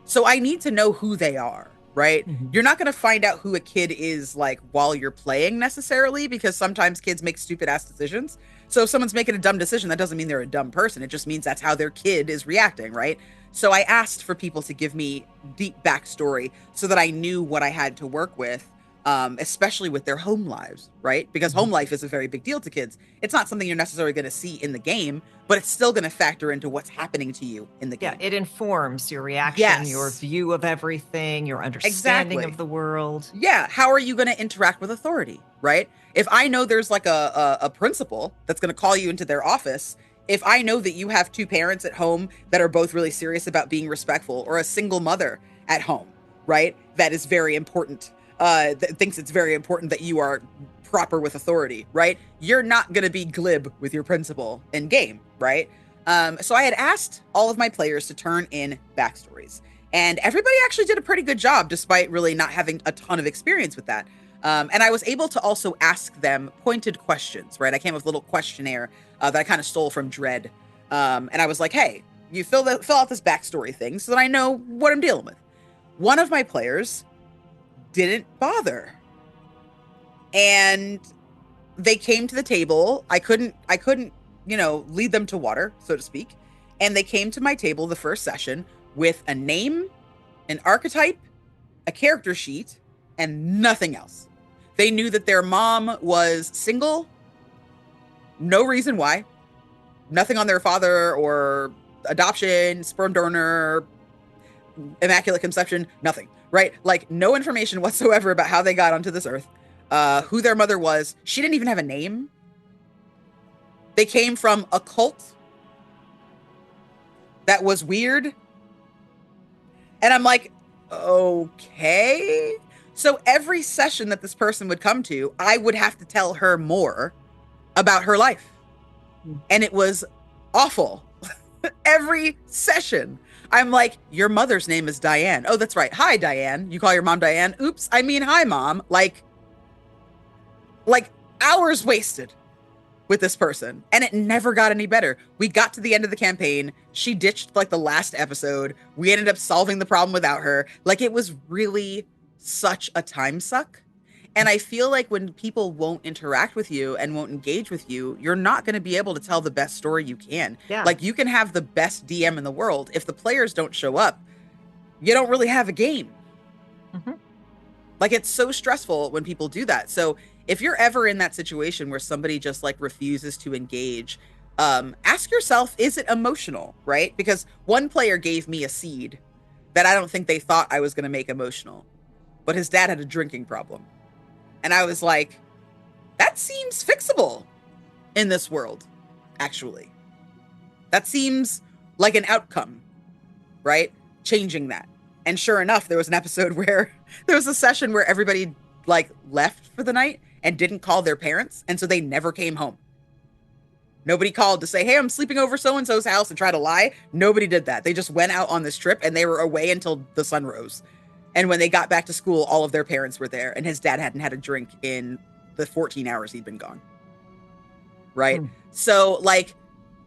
So I need to know who they are, right? Mhm. You're not going to find out who a kid is like while you're playing necessarily, because sometimes kids make stupid ass decisions. So if someone's making a dumb decision, that doesn't mean they're a dumb person. It just means that's how their kid is reacting, right? So I asked for people to give me deep backstory so that I knew what I had to work with, especially with their home lives, right? Because home life is a very big deal to kids. It's not something you're necessarily going to see in the game, but it's still going to factor into what's happening to you in the game. Yeah, it informs your reaction, Yes. your view of everything, your understanding Exactly. of the world. Yeah, how are you going to interact with authority, right? If I know there's like a principal that's going to call you into their office, if I know that you have two parents at home that are both really serious about being respectful, or a single mother at home, right? That is very important. That thinks it's very important that you are proper with authority, right? You're not going to be glib with your principal in game, right? So I had asked all of my players to turn in backstories. And everybody actually did a pretty good job, despite really not having a ton of experience with that. And I was able to also ask them pointed questions, right? I came up with a little questionnaire that I kind of stole from Dread. And I was like, hey, you fill out this backstory thing so that I know what I'm dealing with. One of my players didn't bother. And they came to the table. I couldn't, lead them to water, so to speak. And they came to my table the first session with a name, an archetype, a character sheet, and nothing else. They knew that their mom was single, no reason why, nothing on their father or adoption, sperm donor, immaculate conception, nothing, right? Like no information whatsoever about how they got onto this earth, who their mother was. She didn't even have a name. They came from a cult that was weird. And I'm like, okay. So every session that this person would come to, I would have to tell her more about her life. And it was awful. Every session. I'm like, your mother's name is Diane. Oh, that's right. Hi, Diane. You call your mom Diane? Oops. I mean, hi, mom. Like hours wasted with this person, and it never got any better. We got to the end of the campaign. She ditched like the last episode. We ended up solving the problem without her. Like it was really such a time suck. And I feel like when people won't interact with you and won't engage with you, you're not going to be able to tell the best story you can. Yeah. Like you can have the best DM in the world. If the players don't show up, you don't really have a game. Mm-hmm. Like it's so stressful when people do that. So if you're ever in that situation where somebody just like refuses to engage, ask yourself, is it emotional, right? Because one player gave me a seed that I don't think they thought I was going to make emotional, but his dad had a drinking problem. And I was like, that seems fixable in this world, actually. That seems like an outcome, right? Changing that. And sure enough, there was an episode where there was a session where everybody like left for the night and didn't call their parents. And so they never came home. Nobody called to say, hey, I'm sleeping over so-and-so's house and try to lie. Nobody did that. They just went out on this trip and they were away until the sun rose. And when they got back to school, all of their parents were there and his dad hadn't had a drink in the 14 hours he'd been gone. Right? So like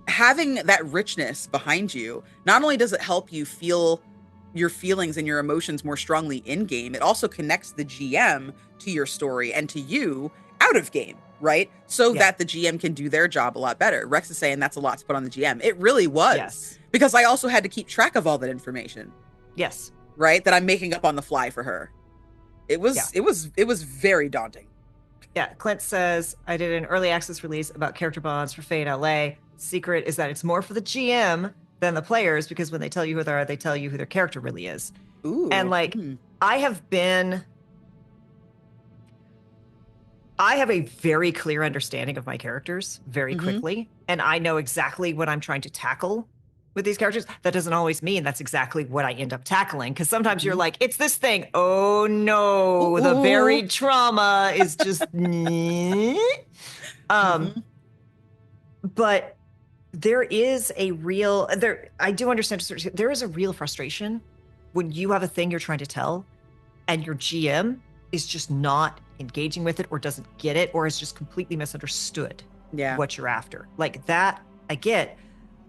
having that richness behind you, not only does it help you feel your feelings and your emotions more strongly in game, it also connects the GM to your story and to you out of game, right? So that the GM can do their job a lot better. Rex is saying that's a lot to put on the GM. It really was. Yes. Because I also had to keep track of all that information. Yes. Right? That I'm making up on the fly for her. It was very daunting. Yeah. Clint says, I did an early access release about character bonds for Fate LA. Secret is that it's more for the GM than the players, because when they tell you who they are, they tell you who their character really is. Ooh. And like, I have been I have a very clear understanding of my characters very quickly, and I know exactly what I'm trying to tackle with these characters. That doesn't always mean that's exactly what I end up tackling, because sometimes you're like, it's this thing. Oh no, the buried trauma is just. But there is a real I do understand there is a real frustration when you have a thing you're trying to tell and your GM is just not engaging with it or doesn't get it or has just completely misunderstood what you're after. Like that, I get.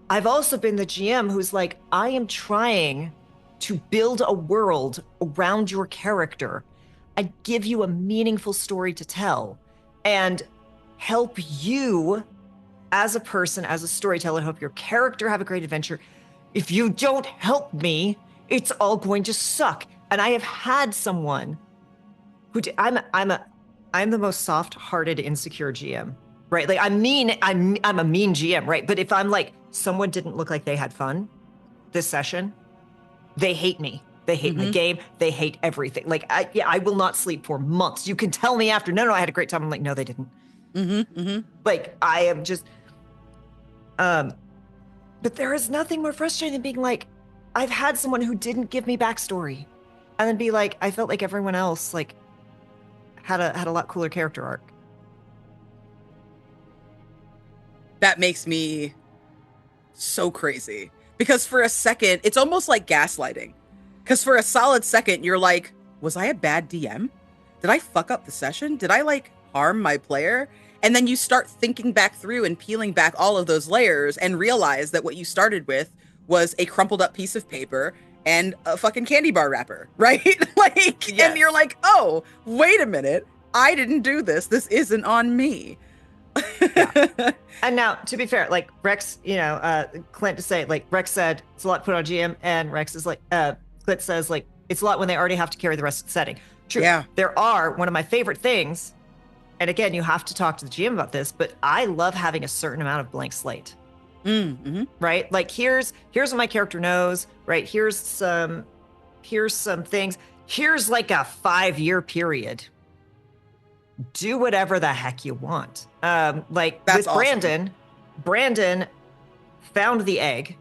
I've also been the GM who's like, I am trying to build a world around your character and give you a meaningful story to tell and help you as a person, as a storyteller, help your character have a great adventure. If you don't help me, it's all going to suck. And I have had someone who I'm the most soft-hearted, insecure GM, right? Like I'm a mean GM, right? But if I'm like, someone didn't look like they had fun this session, they hate me. They hate my game. They hate everything. Like I will not sleep for months. You can tell me after, no, I had a great time. I'm like, no, they didn't. Like I am just, but there is nothing more frustrating than being like, I've had someone who didn't give me backstory and then be like, I felt like everyone else like had a lot cooler character arc. That makes me so crazy because for a second, it's almost like gaslighting. Because for a solid second, you're like, was I a bad DM? Did I fuck up the session? Did I like harm my player? And then you start thinking back through and peeling back all of those layers and realize that what you started with was a crumpled up piece of paper and a fucking candy bar wrapper, right? Like, yes. And you're like, oh, wait a minute. I didn't do this. This isn't on me. Yeah. And now, to be fair, like Rex, Clint to say, like Rex said, it's a lot put on GM, and Rex is like, Clint says, like, it's a lot when they already have to carry the rest of the setting. True. Yeah. There are one of my favorite things, and again, you have to talk to the GM about this, but I love having a certain amount of blank slate. Right? Like here's what my character knows, right? Here's some things. Here's like a 5-year period. Do whatever the heck you want. Like that's with awesome. Brandon found the egg,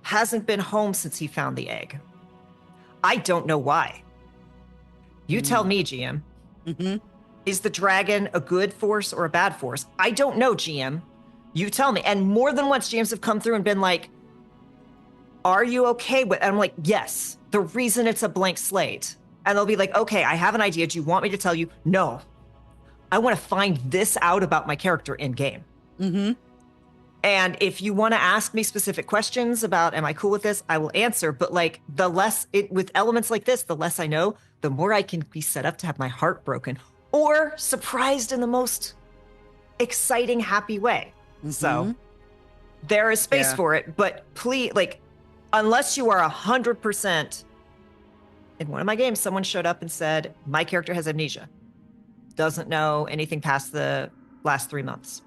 hasn't been home since he found the egg. I don't know why. You tell me, GM. Is the dragon a good force or a bad force? I don't know, GM. You tell me. And more than once, GMs have come through and been like, are you okay with, and I'm like, yes, the reason it's a blank slate. And they'll be like, okay, I have an idea. Do you want me to tell you? No. I want to find this out about my character in game. And if you want to ask me specific questions about, am I cool with this? I will answer. But like with elements like this, the less I know, the more I can be set up to have my heart broken or surprised in the most exciting, happy way. So there is space for it, but please, like, unless you are 100%, in one of my games, someone showed up and said, my character has amnesia. Doesn't know anything past the last 3 months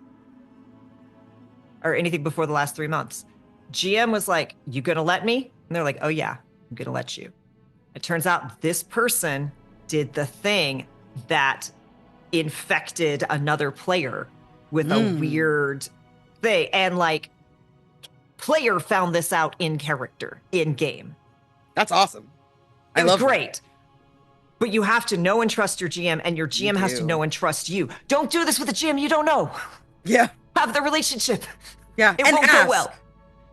or anything before the last 3 months. GM was like, you gonna let me? And they're like, oh yeah, I'm gonna let you. It turns out this person did the thing that infected another player with a weird thing. And like, player found this out in character, in game. That's awesome. It was great. That. But you have to know and trust your GM, and your GM has to know and trust you. Don't do this with a GM you don't know. Yeah. Have the relationship. Yeah. It won't go well.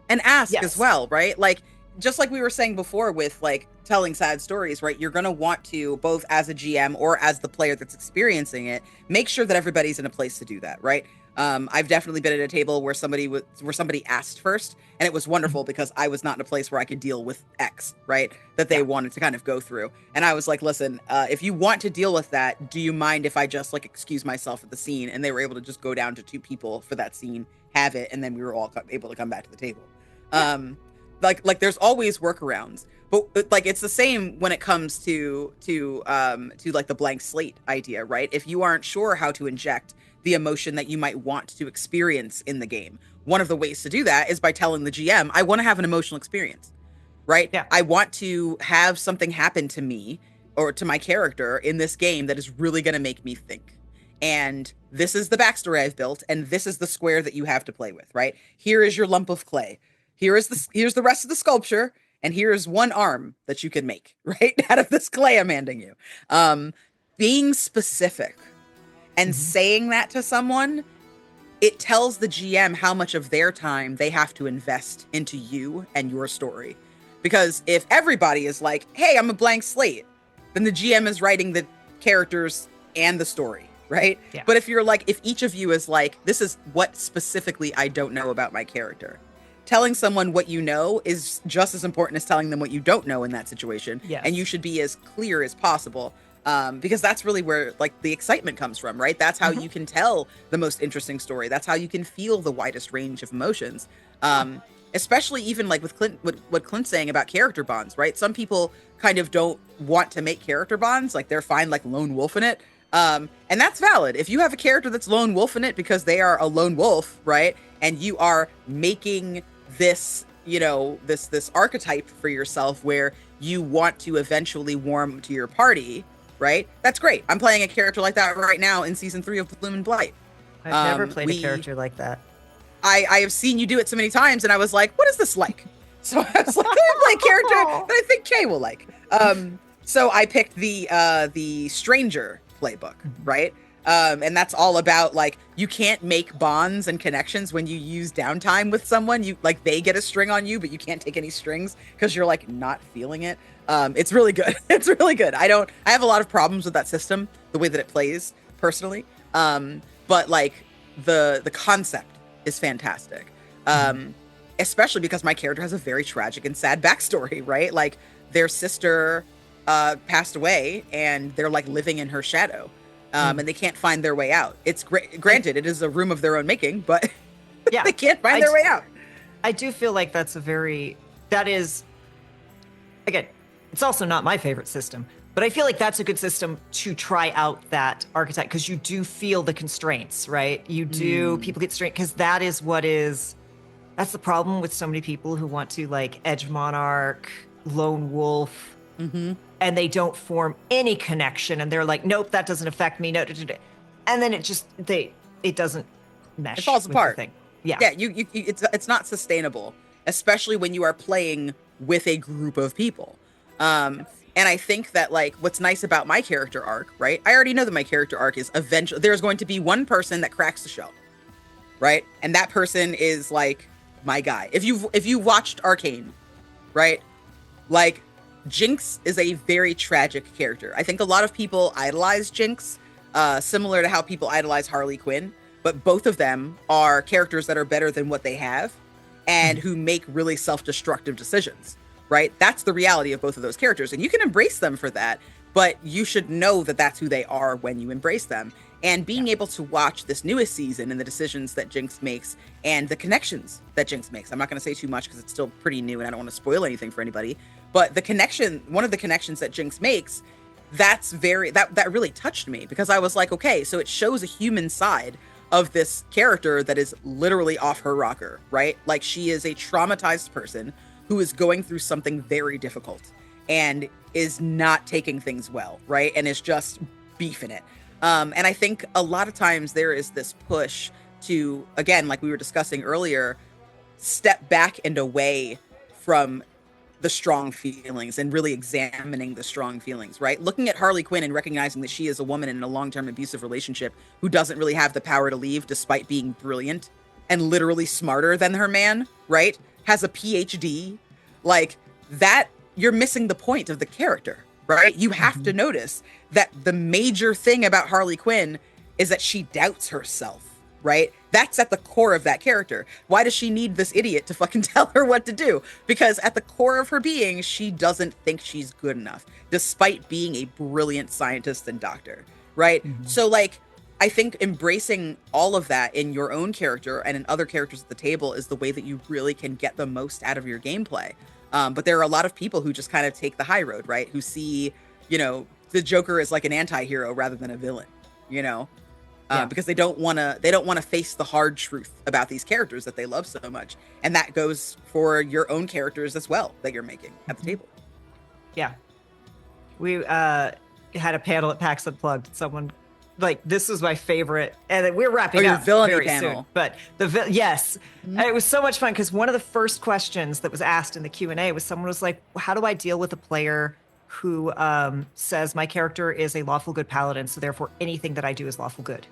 And ask as well, right? Like, just like we were saying before with like telling sad stories, right? You're going to want to, both as a GM or as the player that's experiencing it, make sure that everybody's in a place to do that, right? I've definitely been at a table where somebody asked first, and it was wonderful because I was not in a place where I could deal with X, right? That they wanted to kind of go through. And I was like, listen, if you want to deal with that, do you mind if I just like excuse myself at the scene? And they were able to just go down to 2 people for that scene, have it, and then we were all able to come back to the table. Like there's always workarounds, but like it's the same when it comes to like the blank slate idea, right? If you aren't sure how to inject the emotion that you might want to experience in the game, one of the ways to do that is by telling the GM, I want to have an emotional experience, right? Yeah. I want to have something happen to me or to my character in this game that is really going to make me think. and this is the backstory I've built, and this is the square that you have to play with, right? Here is your lump of clay. Here's the rest of the sculpture, and here's one arm that you can make, right? Out of this clay I'm handing you. Um, Being specific and Mhm. saying that to someone, it tells the GM how much of their time they have to invest into you and your story. Because if everybody is like, hey, I'm a blank slate, then the GM is writing the characters and the story, right? Yeah. But if you're like, if each of you is like, this is what specifically I don't know about my character, telling someone what you know is just as important as telling them what you don't know in that situation. Yes. And you should be as clear as possible. Because that's really where like the excitement comes from, right? That's how you can tell the most interesting story. That's how you can feel the widest range of emotions. Especially even like with Clint, what Clint's saying about character bonds, right? Some people kind of don't want to make character bonds, like they're fine like lone wolf in it. And that's valid. If you have a character that's lone wolf in it because they are a lone wolf, right? And you are making this, you know, this archetype for yourself where you want to eventually warm to your party, right? That's great. I'm playing a character like that right now in season 3 of Bloom and Blight. I've never played a character like that. I have seen you do it so many times, and I was like, what is this like? So I was like, I play a character that I think Kay will like. So I picked the Stranger playbook, right? And that's all about like, you can't make bonds and connections when you use downtime with someone. You like, they get a string on you, but you can't take any strings because you're like not feeling it. It's really good. It's really good. I have a lot of problems with that system, the way that it plays personally. But like the concept is fantastic. Especially because my character has a very tragic and sad backstory, right? Like their sister passed away and they're like living in her shadow. And they can't find their way out. It's granted, it is a room of their own making, but yeah, they can't find their way out. I do feel like that is, again, it's also not my favorite system, but I feel like that's a good system to try out that archetype because you do feel the constraints, right? You do, people get strained because that's the problem with so many people who want to like edge monarch, lone wolf, and they don't form any connection and they're like, nope, that doesn't affect me. No, and then it doesn't mesh. It falls apart. The thing. Yeah. Yeah, it's not sustainable, especially when you are playing with a group of people. And I think that like what's nice about my character arc, right? I already know that my character arc is eventually there's going to be one person that cracks the shell, right? And that person is like my guy. If you watched Arcane, right? Like Jinx is a very tragic character. I think a lot of people idolize Jinx, similar to how people idolize Harley Quinn, but both of them are characters that are better than what they have and who make really self-destructive decisions, right? That's the reality of both of those characters. And you can embrace them for that, but you should know that that's who they are when you embrace them. And being able to watch this newest season and the decisions that Jinx makes and the connections that Jinx makes. I'm not going to say too much because it's still pretty new and I don't want to spoil anything for anybody. But one of the connections that Jinx makes, that really touched me because I was like, okay, so it shows a human side of this character that is literally off her rocker, right? Like she is a traumatized person who is going through something very difficult and is not taking things well, right? And is just beefing it. And I think a lot of times there is this push to, again, like we were discussing earlier, step back and away from the strong feelings and really examining the strong feelings, right? Looking at Harley Quinn and recognizing that she is a woman in a long-term abusive relationship who doesn't really have the power to leave despite being brilliant and literally smarter than her man, right? Has a PhD, like that, you're missing the point of the character, right? You have to notice that the major thing about Harley Quinn is that she doubts herself, right? That's at the core of that character. Why does she need this idiot to fucking tell her what to do? Because at the core of her being, she doesn't think she's good enough, despite being a brilliant scientist and doctor, right? So like, I think embracing all of that in your own character and in other characters at the table is the way that you really can get the most out of your gameplay. But there are a lot of people who just kind of take the high road, right? Who see, you know, the Joker as like an anti-hero rather than a villain, you know? Because they don't want to face the hard truth about these characters that they love so much. And that goes for your own characters as well that you're making at the table. Yeah. We had a panel at PAX Unplugged. Someone like this was my favorite, and we're Oh, wrapping your up villainy very panel. soon. But yes, Mhm. it was so much fun because one of the first questions that was asked in the Q&A was someone was like, "How do I deal with a player who says my character is a lawful good paladin, so therefore anything that I do is lawful good?"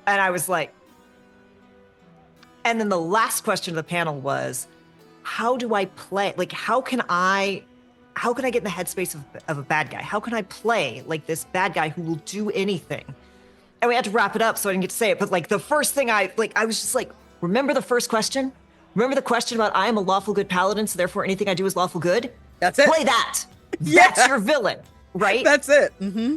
And I was like, and then the last question of the panel was, how do I play? Like, how can I get in the headspace of a bad guy? How can I play like this bad guy who will do anything? And we had to wrap it up, so I didn't get to say it. But like the first thing I was just like, remember the first question? Remember the question about I am a lawful good paladin, so therefore anything I do is lawful good? That's it. Play that. Yeah. That's your villain, right? That's it. Mm-hmm.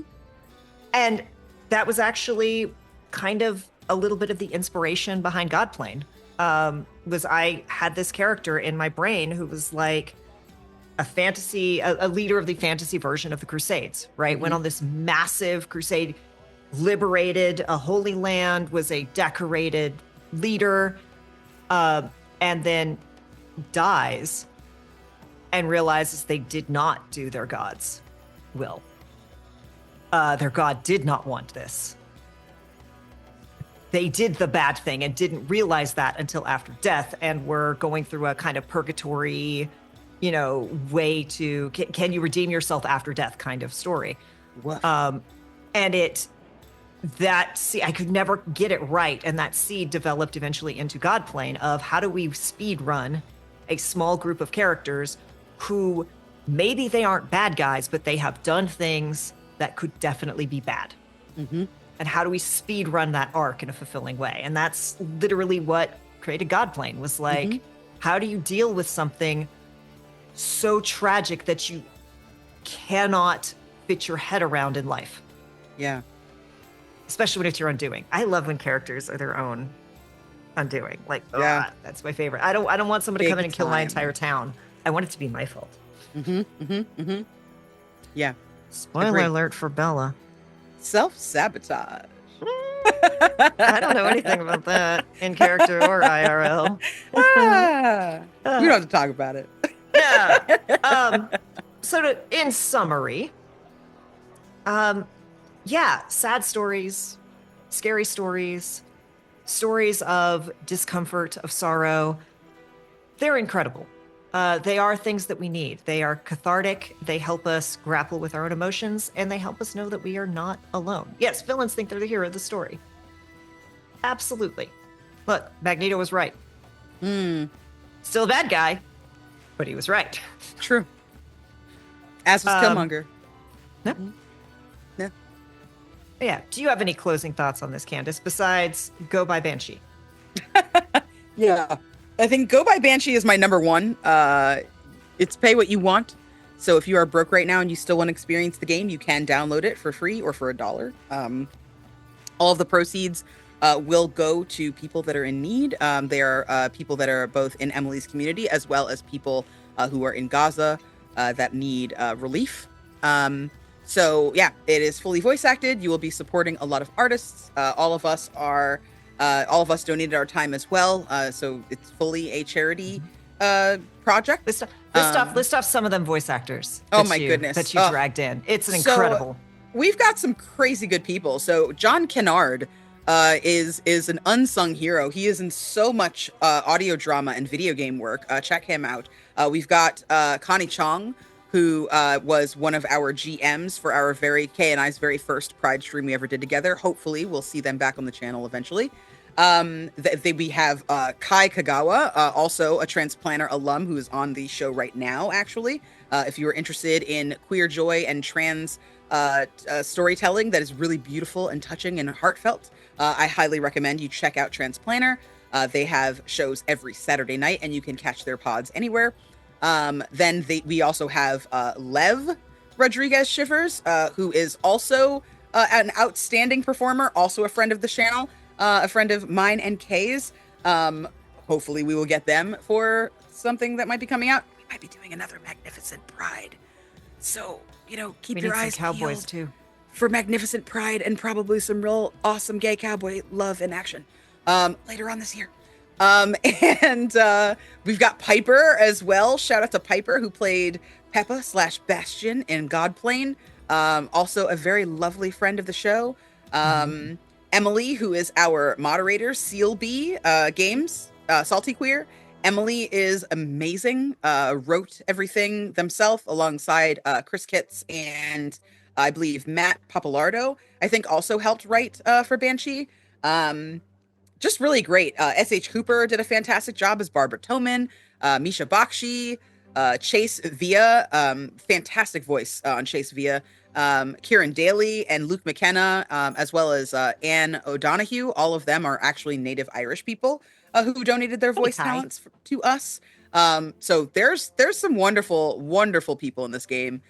And that was actually kind of a little bit of the inspiration behind Godplane. Was I had this character in my brain who was like a leader of the fantasy version of the Crusades, right? Went on this massive crusade, liberated a holy land, was a decorated leader, and then dies and realizes they did not do their god's will. Their god did not want this. They did the bad thing and didn't realize that until after death, and were going through a kind of purgatory, way to can you redeem yourself after death kind of story. And I could never get it right, and that seed developed eventually into Godplane of how do we speed run a small group of characters who maybe they aren't bad guys, but they have done things that could definitely be bad. And how do we speed run that arc in a fulfilling way? And that's literally what created Godplane was like, how do you deal with something so tragic that you cannot fit your head around in life? Yeah. Especially when it's your undoing. I love when characters are their own undoing. Like, Yeah. that's my favorite. I don't want someone to come in and kill my time. entire town. I want it to be my fault. Yeah. Spoiler Agreed. alert for Bella. Self-sabotage. I don't know anything about that in character or IRL. We don't have to talk about it. Yeah. In summary, sad stories, scary stories, stories of discomfort, of sorrow. They're incredible. They are things that we need. They are cathartic. They help us grapple with our own emotions, and they help us know that we are not alone. Yes, villains think they're the hero of the story. Absolutely. Look, Magneto was right. Still a bad guy, but he was right. True. As was Killmonger. No. No. Yeah. Do you have any closing thoughts on this, Candace, besides go by Banshee? Yeah. I think Go by Banshee is my number one. It's pay what you want. So if you are broke right now and you still want to experience the game, you can download it for free or for $1. All of the proceeds will go to people that are in need. They are people that are both in Emily's community as well as people who are in Gaza that need relief. So yeah, it is fully voice acted. You will be supporting a lot of artists. All of us donated our time as well. So it's fully a charity project. List off some of them voice actors. Oh my goodness. That you dragged in. It's incredible. We've got some crazy good people. So John Kennard is an unsung hero. He is in so much audio drama and video game work. Check him out. We've got Connie Chong, who was one of our GMs for our Kay and I's very first Pride stream we ever did together. Hopefully we'll see them back on the channel eventually. We have Kai Kagawa, also a Transplanter alum who is on the show right now, actually. If you are interested in queer joy and trans storytelling that is really beautiful and touching and heartfelt, I highly recommend you check out Transplanter. They have shows every Saturday night, and you can catch their pods anywhere. We also have Lev Rodriguez Shivers, who is also an outstanding performer, also a friend of the channel, a friend of mine and Kay's. Hopefully we will get them for something that might be coming out. We might be doing another Magnificent Pride. So, keep your eyes cowboys peeled too for Magnificent Pride and probably some real awesome gay cowboy love in action later on this year. And we've got Piper as well. Shout out to Piper, who played Peppa / Bastion in Godplane. Also a very lovely friend of the show. Mhm. Emily, who is our moderator, Seal B Games, Salty Queer. Emily is amazing. Wrote everything themselves alongside Chris Kitts and I believe Matt Papalardo. I think also helped write for Banshee. Um, just really great. S.H. Cooper did a fantastic job as Barbara Toman. Misha Bakshi, Chase Via, fantastic voice on Chase Via. Kieran Daly and Luke McKenna, as well as Anne O'Donoghue. All of them are actually native Irish people who donated their Hey, voice hi. talents to us. So there's some wonderful, wonderful people in this game.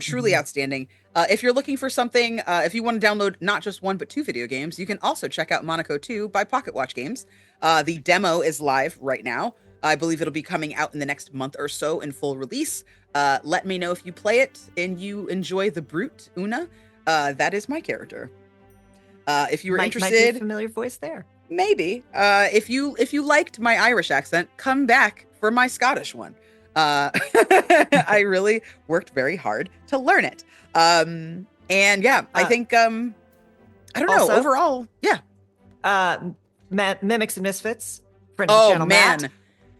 Truly Mhm. outstanding. If you're looking for something, if you want to download not just one but two video games, you can also check out Monaco 2 by Pocket Watch Games. The demo is live right now. I believe it'll be coming out in the next month or so in full release. Let me know if you play it and you enjoy the brute Una. That is my character. If you were Might be a interested, familiar voice there. maybe. If you liked my Irish accent, come back for my Scottish one. I really worked very hard to learn it. And yeah, I Uh, think I don't know. Also, Overall, yeah. Mimics and Misfits, friend of the Oh channel, Matt, man,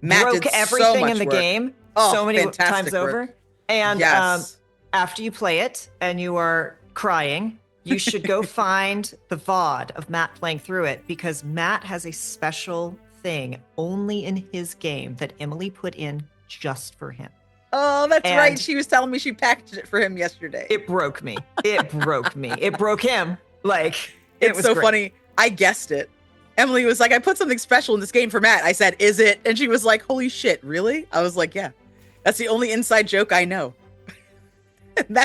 Matt broke did so everything in much the work. game Oh, so many times fantastic work. over. And Yes. after you play it and you are crying, you should go find the VOD of Matt playing through it because Matt has a special thing only in his game that Emily put in just for him. Oh, that's right. And She was telling me she packaged it for him yesterday. it broke me. It broke me. It broke him. Like, it It's was so great. funny. I guessed it. Emily was like, I put something special in this game for Matt. I said, is it? And she was like, holy shit, really? I was like, yeah. That's the only inside joke I know. and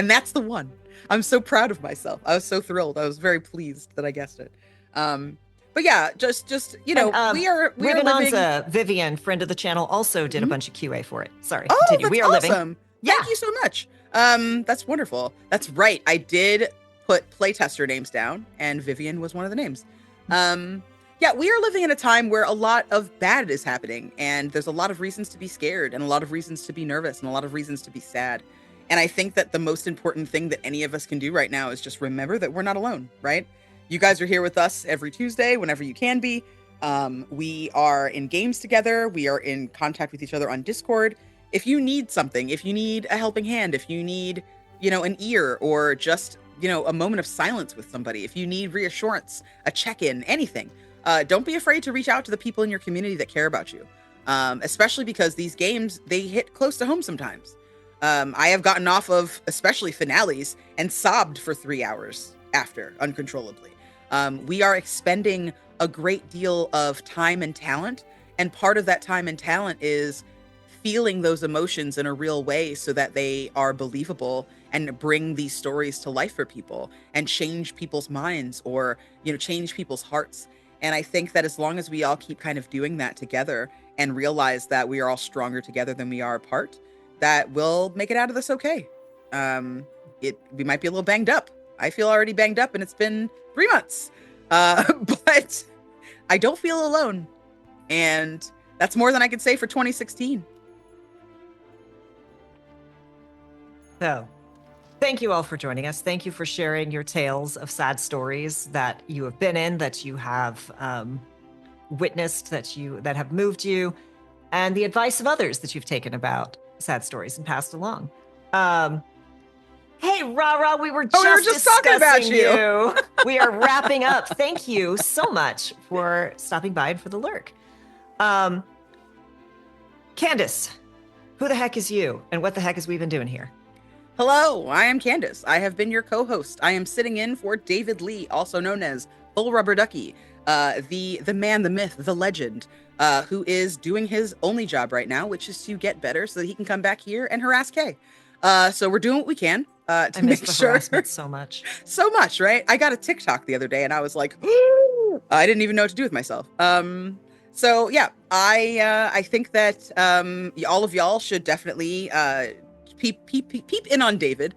that's the one. I'm so proud of myself. I was so thrilled. I was very pleased that I guessed it. But yeah, just And we are living. Rivenanza, Vivian, friend of the channel, also did a Mhm. bunch of QA for it. Sorry, Oh, continue. that's We are living. awesome. Yeah. Thank you so much. That's wonderful. That's right. I did put playtester names down, and Vivian was one of the names. Yeah, we are living in a time where a lot of bad is happening, and there's a lot of reasons to be scared, and a lot of reasons to be nervous, and a lot of reasons to be sad. And I think that the most important thing that any of us can do right now is just remember that we're not alone, right? You guys are here with us every Tuesday, whenever you can be. We are in games together. We are in contact with each other on Discord. If you need something, if you need a helping hand, if you need, an ear or just, a moment of silence with somebody, if you need reassurance, a check-in, anything, don't be afraid to reach out to the people in your community that care about you. Especially because these games, they hit close to home sometimes. I have gotten off of especially finales and sobbed for 3 hours after uncontrollably. We are expending a great deal of time and talent, and part of that time and talent is feeling those emotions in a real way so that they are believable and bring these stories to life for people and change people's minds or change people's hearts. And I think that as long as we all keep kind of doing that together and realize that we are all stronger together than we are apart, that we'll make it out of this okay. We might be a little banged up. I feel already banged up and it's been 3 months. But I don't feel alone. And that's more than I could say for 2016. So, thank you all for joining us. Thank you for sharing your tales of sad stories that you have been in, that you have witnessed, that have moved you, and the advice of others that you've taken about sad stories and passed along. Hey, Rara, we were just talking about discussing you. We are wrapping up. Thank you so much for stopping by and for the lurk. Candace, who the heck is you, and what the heck has we been doing here? Hello, I am Candace. I have been your co-host. I am sitting in for David Lee, also known as Bull Rubber Ducky, the man, the myth, the legend, who is doing his only job right now, which is to get better so that he can come back here and harass Kay. So we're doing what we can to I miss make the sure. harassment so much. So much, right? I got a TikTok the other day and I was like, I didn't even know what to do with myself. So yeah, I think that all of y'all should definitely peep in on David.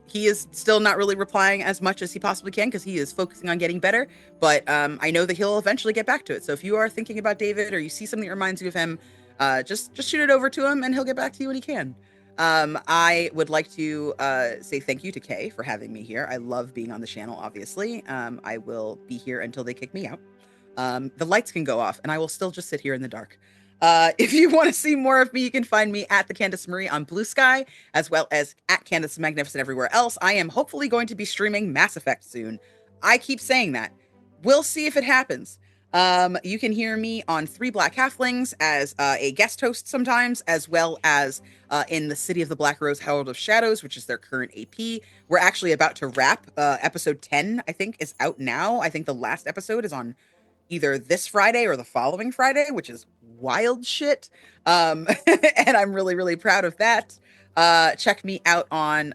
He is still not really replying as much as he possibly can because he is focusing on getting better. But I know that he'll eventually get back to it. So if you are thinking about David or you see something that reminds you of him, just shoot it over to him and he'll get back to you when he can. I would like to say thank you to Kay for having me here. I love being on the channel, obviously. I will be here until they kick me out. The lights can go off, and I will still just sit here in the dark. If you want to see more of me, you can find me at the Candace Marie on Blue Sky, as well as at Candace the Magnificent everywhere else. I am hopefully going to be streaming Mass Effect soon. I keep saying that. We'll see if it happens. You can hear me on Three Black Halflings as a guest host sometimes, as well as in the City of the Black Rose Herald of Shadows, which is their current AP. We're actually about to wrap. Episode 10, I think, is out now. I think the last episode is on either this Friday or the following Friday, which is wild shit. And I'm really, really proud of that. Check me out on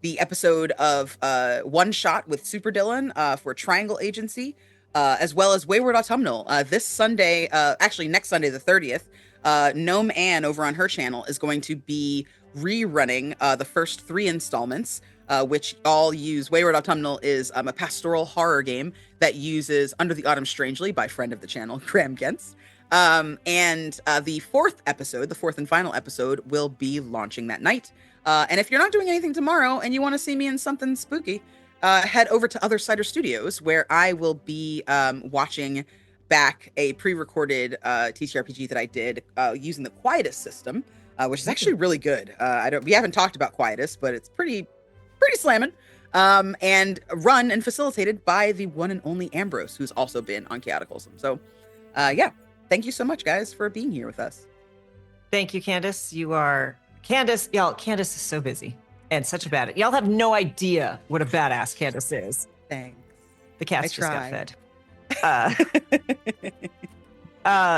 the episode of One Shot with Super Dylan for Triangle Agency, as well as Wayward Autumnal. This Sunday, actually next Sunday, the 30th, Gnome Ann over on her channel is going to be rerunning the first 3 installments, which all use Wayward Autumnal is a pastoral horror game that uses Under the Autumn Strangely by friend of the channel, Graham Gentz. And the 4th episode, the 4th and final episode, will be launching that night. And if you're not doing anything tomorrow and you want to see me in something spooky, head over to Other Cider Studios, where I will be watching back a pre-recorded TTRPG that I did using the Quietus system, which is actually really good. We haven't talked about Quietus, but it's pretty slamming. And run and facilitated by the one and only Ambrose, who's also been on Chaoticalsome. So, yeah, thank you so much, guys, for being here with us. Thank you, Candace. Candace, y'all, Candace is so busy and such a badass. Y'all have no idea what a badass Candace is. Thanks. The cats just got fed.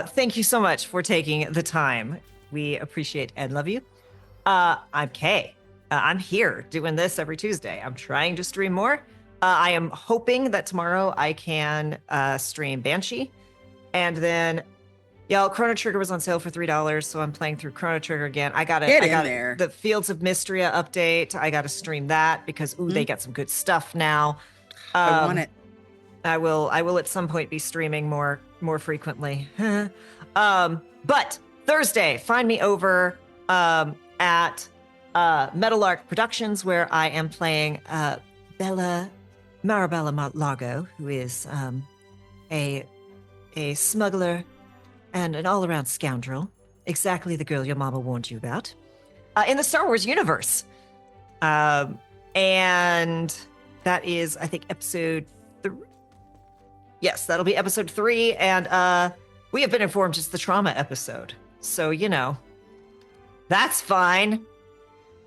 Thank you so much for taking the time. We appreciate and love you. I'm Kay. I'm here doing this every Tuesday. I'm trying to stream more. I am hoping that tomorrow I can stream Banshee. And then, y'all, Chrono Trigger was on sale for $3, so I'm playing through Chrono Trigger again. I got there. The Fields of Mystria update. I got to stream that because, they got some good stuff now. I want it. I will at some point be streaming more frequently. But Thursday, find me over at Metalark Productions, where I am playing Marabella Lago, who is a smuggler and an all-around scoundrel, exactly the girl your mama warned you about, in the Star Wars universe. And that is, I think, episode 3. Yes, that'll be episode 3, and we have been informed it's the trauma episode. So, that's fine.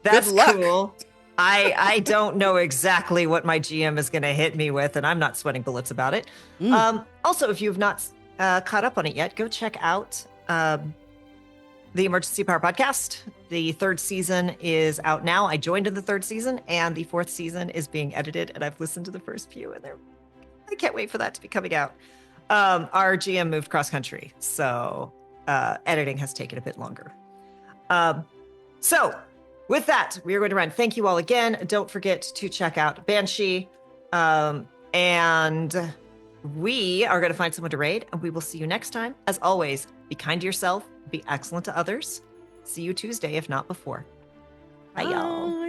That's cool. I don't know exactly what my GM is going to hit me with, and I'm not sweating bullets about it. Also, if you've not caught up on it yet, go check out the Emergency Power Podcast. The 3rd season is out now. I joined in the 3rd season, and the 4th season is being edited, and I've listened to the first few, and I can't wait for that to be coming out. Our GM moved cross country, so editing has taken a bit longer. So with that, we are going to run. Thank you all again. Don't forget to check out Banshee. And we are going to find someone to raid, and we will see you next time. As always, be kind to yourself, be excellent to others. See you Tuesday, if not before. Bye, y'all.